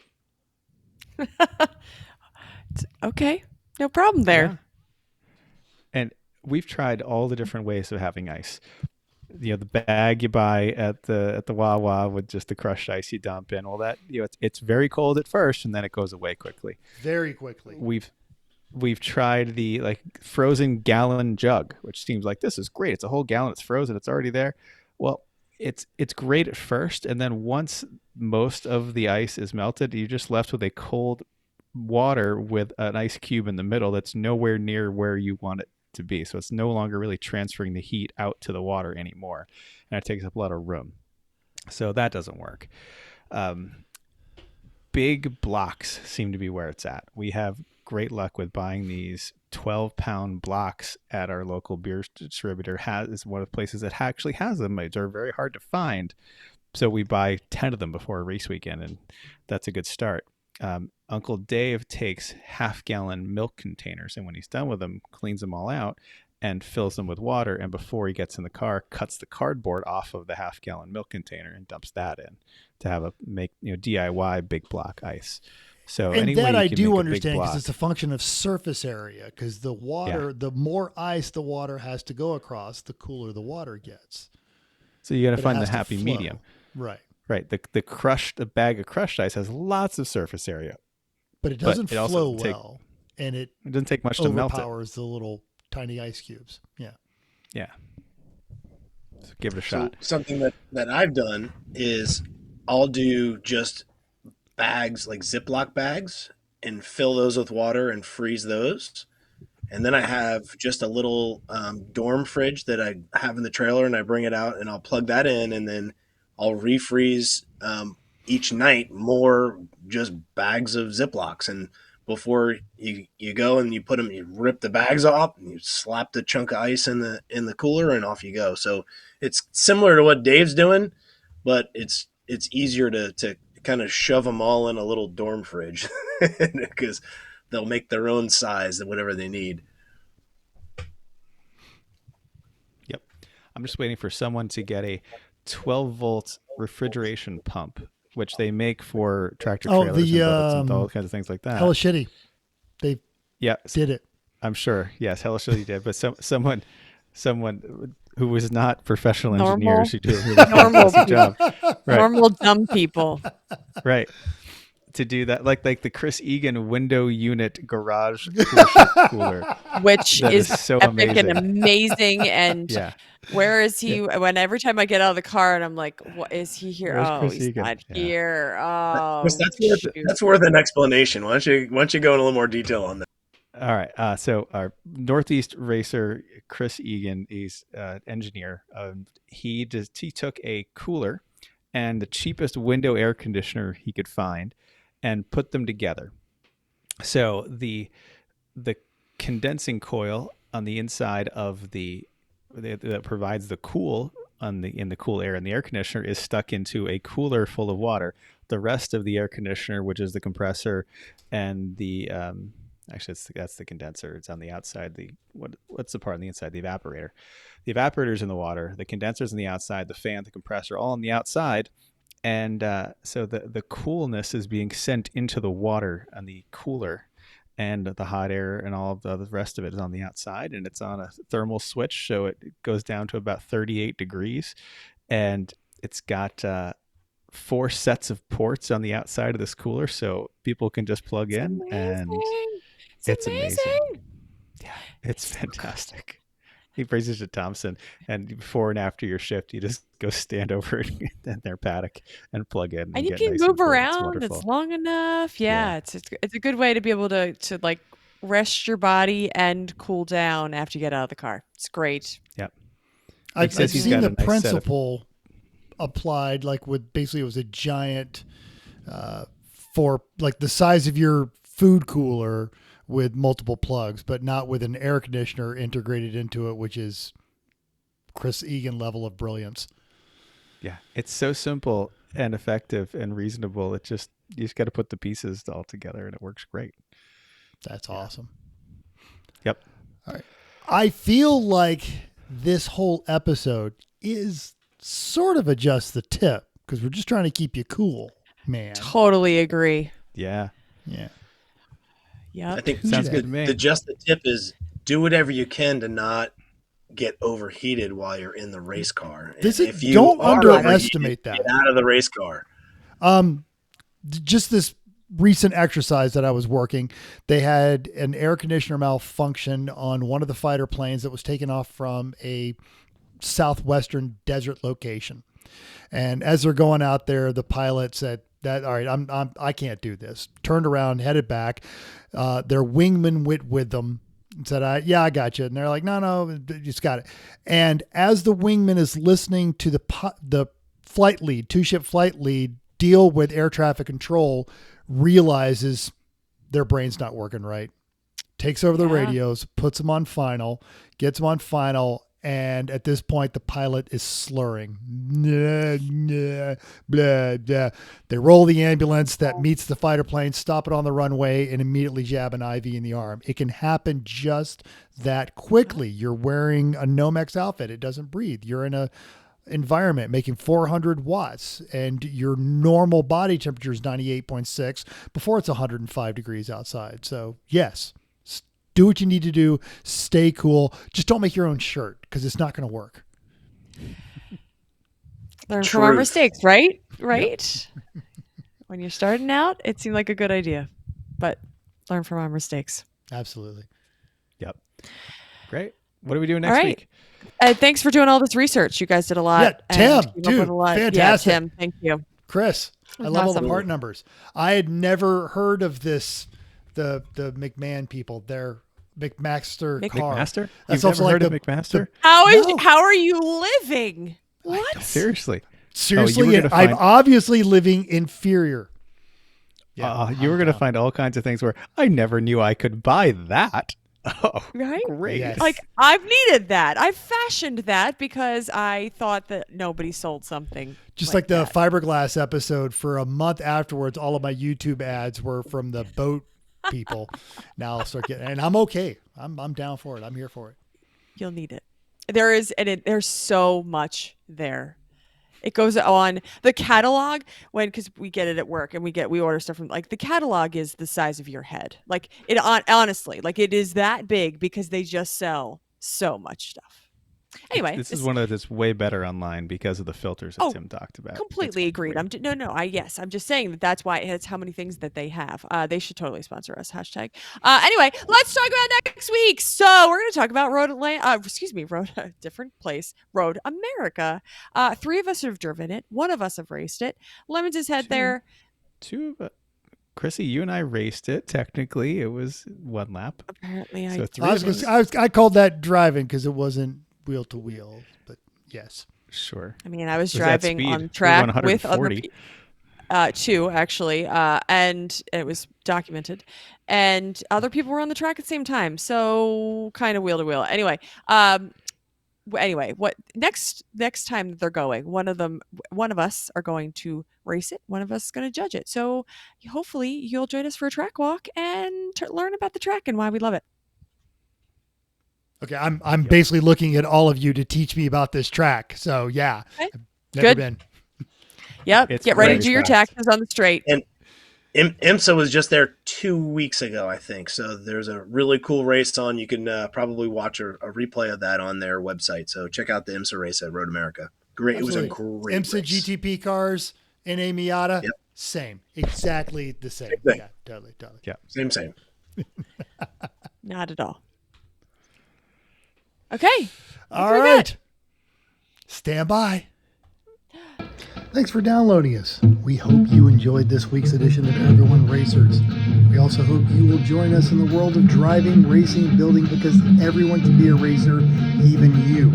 Okay. No problem there. Yeah. And we've tried all the different ways of having ice. You know, the bag you buy at the Wawa with just the crushed ice you dump in, all that. You know, it's very cold at first, and then it goes away quickly. Very quickly. We've tried the like frozen gallon jug, which seems like this is great. It's a whole gallon. It's frozen. It's already there. Well, it's great at first, and then once most of the ice is melted, you're just left with a cold water with an ice cube in the middle that's nowhere near where you want it to be. So it's no longer really transferring the heat out to the water anymore, and it takes up a lot of room. So that doesn't work. Big blocks seem to be where it's at. We have great luck with buying these 12-pound blocks at our local beer distributor. Is one of the places that actually has them. They're very hard to find, so we buy 10 of them before a race weekend, and that's a good start. Uncle Dave takes half-gallon milk containers, and when he's done with them, cleans them all out and fills them with water, and before he gets in the car, cuts the cardboard off of the half-gallon milk container and dumps that in to have a DIY big block ice. So And anyway, that I you can do make a understand big because block. it's a function of surface area, because the water, the more ice the water has to go across, the cooler the water gets. So you got But to it find the has to happy flow. medium. Right. Right. The bag of crushed ice has lots of surface area. But it doesn't it also flow doesn't take- well, and it It doesn't take much to melt it. overpowers the little tiny ice cubes. Yeah. Yeah. So give it a So shot. something that I've done is I'll do just bags, like Ziploc bags, and fill those with water and freeze those. And then I have just a little dorm fridge that I have in the trailer, and I bring it out and I'll plug that in, and then I'll refreeze each night more just bags of Ziplocs. And before you go and you put them, you rip the bags off and you slap the chunk of ice in the cooler, and off you go. So it's similar to what Dave's doing, but it's easier to kind of shove them all in a little dorm fridge because they'll make their own size, whatever they need. Yep. I'm just waiting for someone to get a 12-volt refrigeration pump, which they make for tractor trailers and boats and all kinds of things like that. Hella shitty. They Yeah, did it. I'm sure. Yes, Hella Shitty did. But someone who was not professional Normal- engineers who did a really normal fantastic job. Right. Normal dumb people. Right. To do that, like the Chris Egan window unit garage Coolshirt cooler. Which That is is so epic amazing. and amazing. And Yeah. where is he? When every time I get out of the car and I'm like, what is he here? Where's Oh, Chris he's Egan? not Yeah. here. Oh, That's shoot. worth an explanation. Why don't you go in a little more detail on that? All right. So our Northeast racer, Chris Egan, he's engineer. He took a cooler and the cheapest window air conditioner he could find and put them together. So the condensing coil on the inside of that provides the cool in the cool air in the air conditioner is stuck into a cooler full of water. The rest of the air conditioner, which is the compressor and the actually that's the condenser. It's on the outside. What's the part on the inside? The evaporator. The evaporator's in the water. The condenser's on the outside. The fan, the compressor, all on the outside. And so the coolness is being sent into the water on the cooler, and the hot air and all of the rest of it is on the outside, and it's on a thermal switch, so it goes down to about 38 degrees, and it's got 4 sets of ports on the outside of this cooler, so people can just plug in, and it's amazing. Yeah, it's fantastic. He brings it to Thompson, and before and after your shift, you just go stand over in their paddock and plug in. And you get can nice and move cool. around. It's long enough. Yeah. It's a good way to be able to like rest your body and cool down after you get out of the car. It's great. Yep. I've says he's seen got the a nice principle applied, like with basically it was a giant for like the size of your food cooler with multiple plugs, but not with an air conditioner integrated into it, which is Chris Egan level of brilliance. Yeah, it's so simple and effective and reasonable. You just got to put the pieces all together, and it works great. That's awesome. Yep. All right. I feel like this whole episode is sort of a just the tip because we're just trying to keep you cool, man. Totally agree. Yeah. Yeah. Yeah. I think Sounds good to me. the tip is do whatever you can to not get overheated while you're in the race car. Don't underestimate that. Get out of the race car. Just this recent exercise that I was working, they had an air conditioner malfunction on one of the fighter planes that was taken off from a southwestern desert location. And as they're going out there, the pilot said, all right, I can't do this. Turned around, headed back. Their wingman went with them and said, I got you. And they're like, no, you just got it. And as the wingman is listening to the flight lead, 2-ship flight lead, deal with air traffic control, realizes their brain's not working right. Takes over the radios, puts them on final, gets them on final. And at this point, the pilot is slurring. Blah, blah, blah. They roll the ambulance that meets the fighter plane, stop it on the runway, and immediately jab an IV in the arm. It can happen just that quickly. You're wearing a Nomex outfit. It doesn't breathe. You're in a environment making 400 watts, and your normal body temperature is 98.6 before it's 105 degrees outside. So, yes. Do what you need to do. Stay cool. Just don't make your own shirt because it's not going to work. Learn from our mistakes, right? Right. Yep. When you're starting out, it seemed like a good idea, but learn from our mistakes. Absolutely. Yep. Great. What are we doing next week? Thanks for doing all this research. You guys did a lot. Yeah, Tim, dude, fantastic. Yeah, Tim, thank you. Chris, I love all the part numbers. I had never heard of this. The McMahon people, they're McMaster-Carr. McMaster? That's You've also never like heard of McMaster? How are you living? What? Seriously, I'm obviously living inferior. Yeah, you were going to find all kinds of things where I never knew I could buy that. Oh, right? Great. Yes. Like I've needed that. I've fashioned that because I thought that nobody sold something. Just like the fiberglass episode, for a month afterwards, all of my YouTube ads were from the boat people. Now I'll start getting, and I'm okay. I'm down for it. I'm here for it. You'll need it. There's so much there. It goes on the catalog because we get it at work and we order stuff from, like, the catalog is the size of your head. Like it honestly, like it is that big because they just sell so much stuff. Anyway, this is one that's way better online because of the filters that Tim talked about. Completely agreed. I'm just saying that's why it's how many things that they have. They should totally sponsor us. Hashtag. Anyway, let's talk about next week. So we're going to talk about Road America. 3 of us have driven it. 1 of us have raced it. Lemons has had there. 2 of Chrissy, you and I raced it. Technically, it was 1 lap. Apparently, so 3 I called that driving because it wasn't wheel to wheel, but yes, sure. I mean, I was driving on track with other 2 actually, and it was documented, and other people were on the track at the same time, so kind of wheel to wheel. Anyway, what next time they're going, one of us are going to race it, one of us is going to judge it. So hopefully you'll join us for a track walk and learn about the track and why we love it. Okay, I'm basically looking at all of you to teach me about this track. So yeah, okay. I've never been. Yep, get ready to do your taxes on the straight. And IMSA was just there 2 weeks ago, I think. So there's a really cool race on. You can probably watch a replay of that on their website. So check out the IMSA race at Road America. Great, absolutely. It was a great IMSA race. GTP cars, NA Miata, yep. Same, exactly the same. Yeah, totally. Yeah, same. Not at all. Okay. All right. Stand by. Thanks for downloading us. We hope you enjoyed this week's edition of Everyone Racers. We also hope you will join us in the world of driving, racing, building, because everyone can be a racer, even you.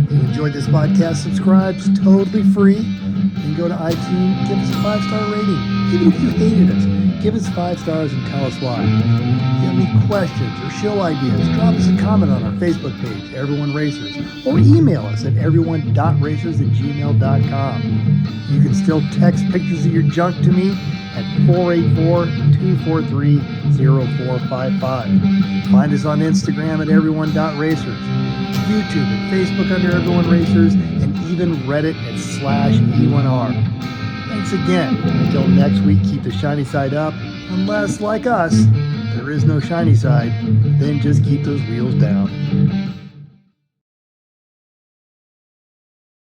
If you enjoyed this podcast, subscribe. It's totally free. And go to iTunes, give us a 5-star rating. Even if you hated us, give us 5 stars and tell us why. If you have any questions or show ideas, drop us a comment on our Facebook page, Everyone Racers, or email us at everyone.racers@gmail.com. You can still text pictures of your junk to me at 484-243-0455. Find us on Instagram at everyone.racers, YouTube and Facebook under Everyone Racers, and even Reddit at /E1R. Thanks again. Until next week, keep the shiny side up. Unless, like us, there is no shiny side, then just keep those wheels down.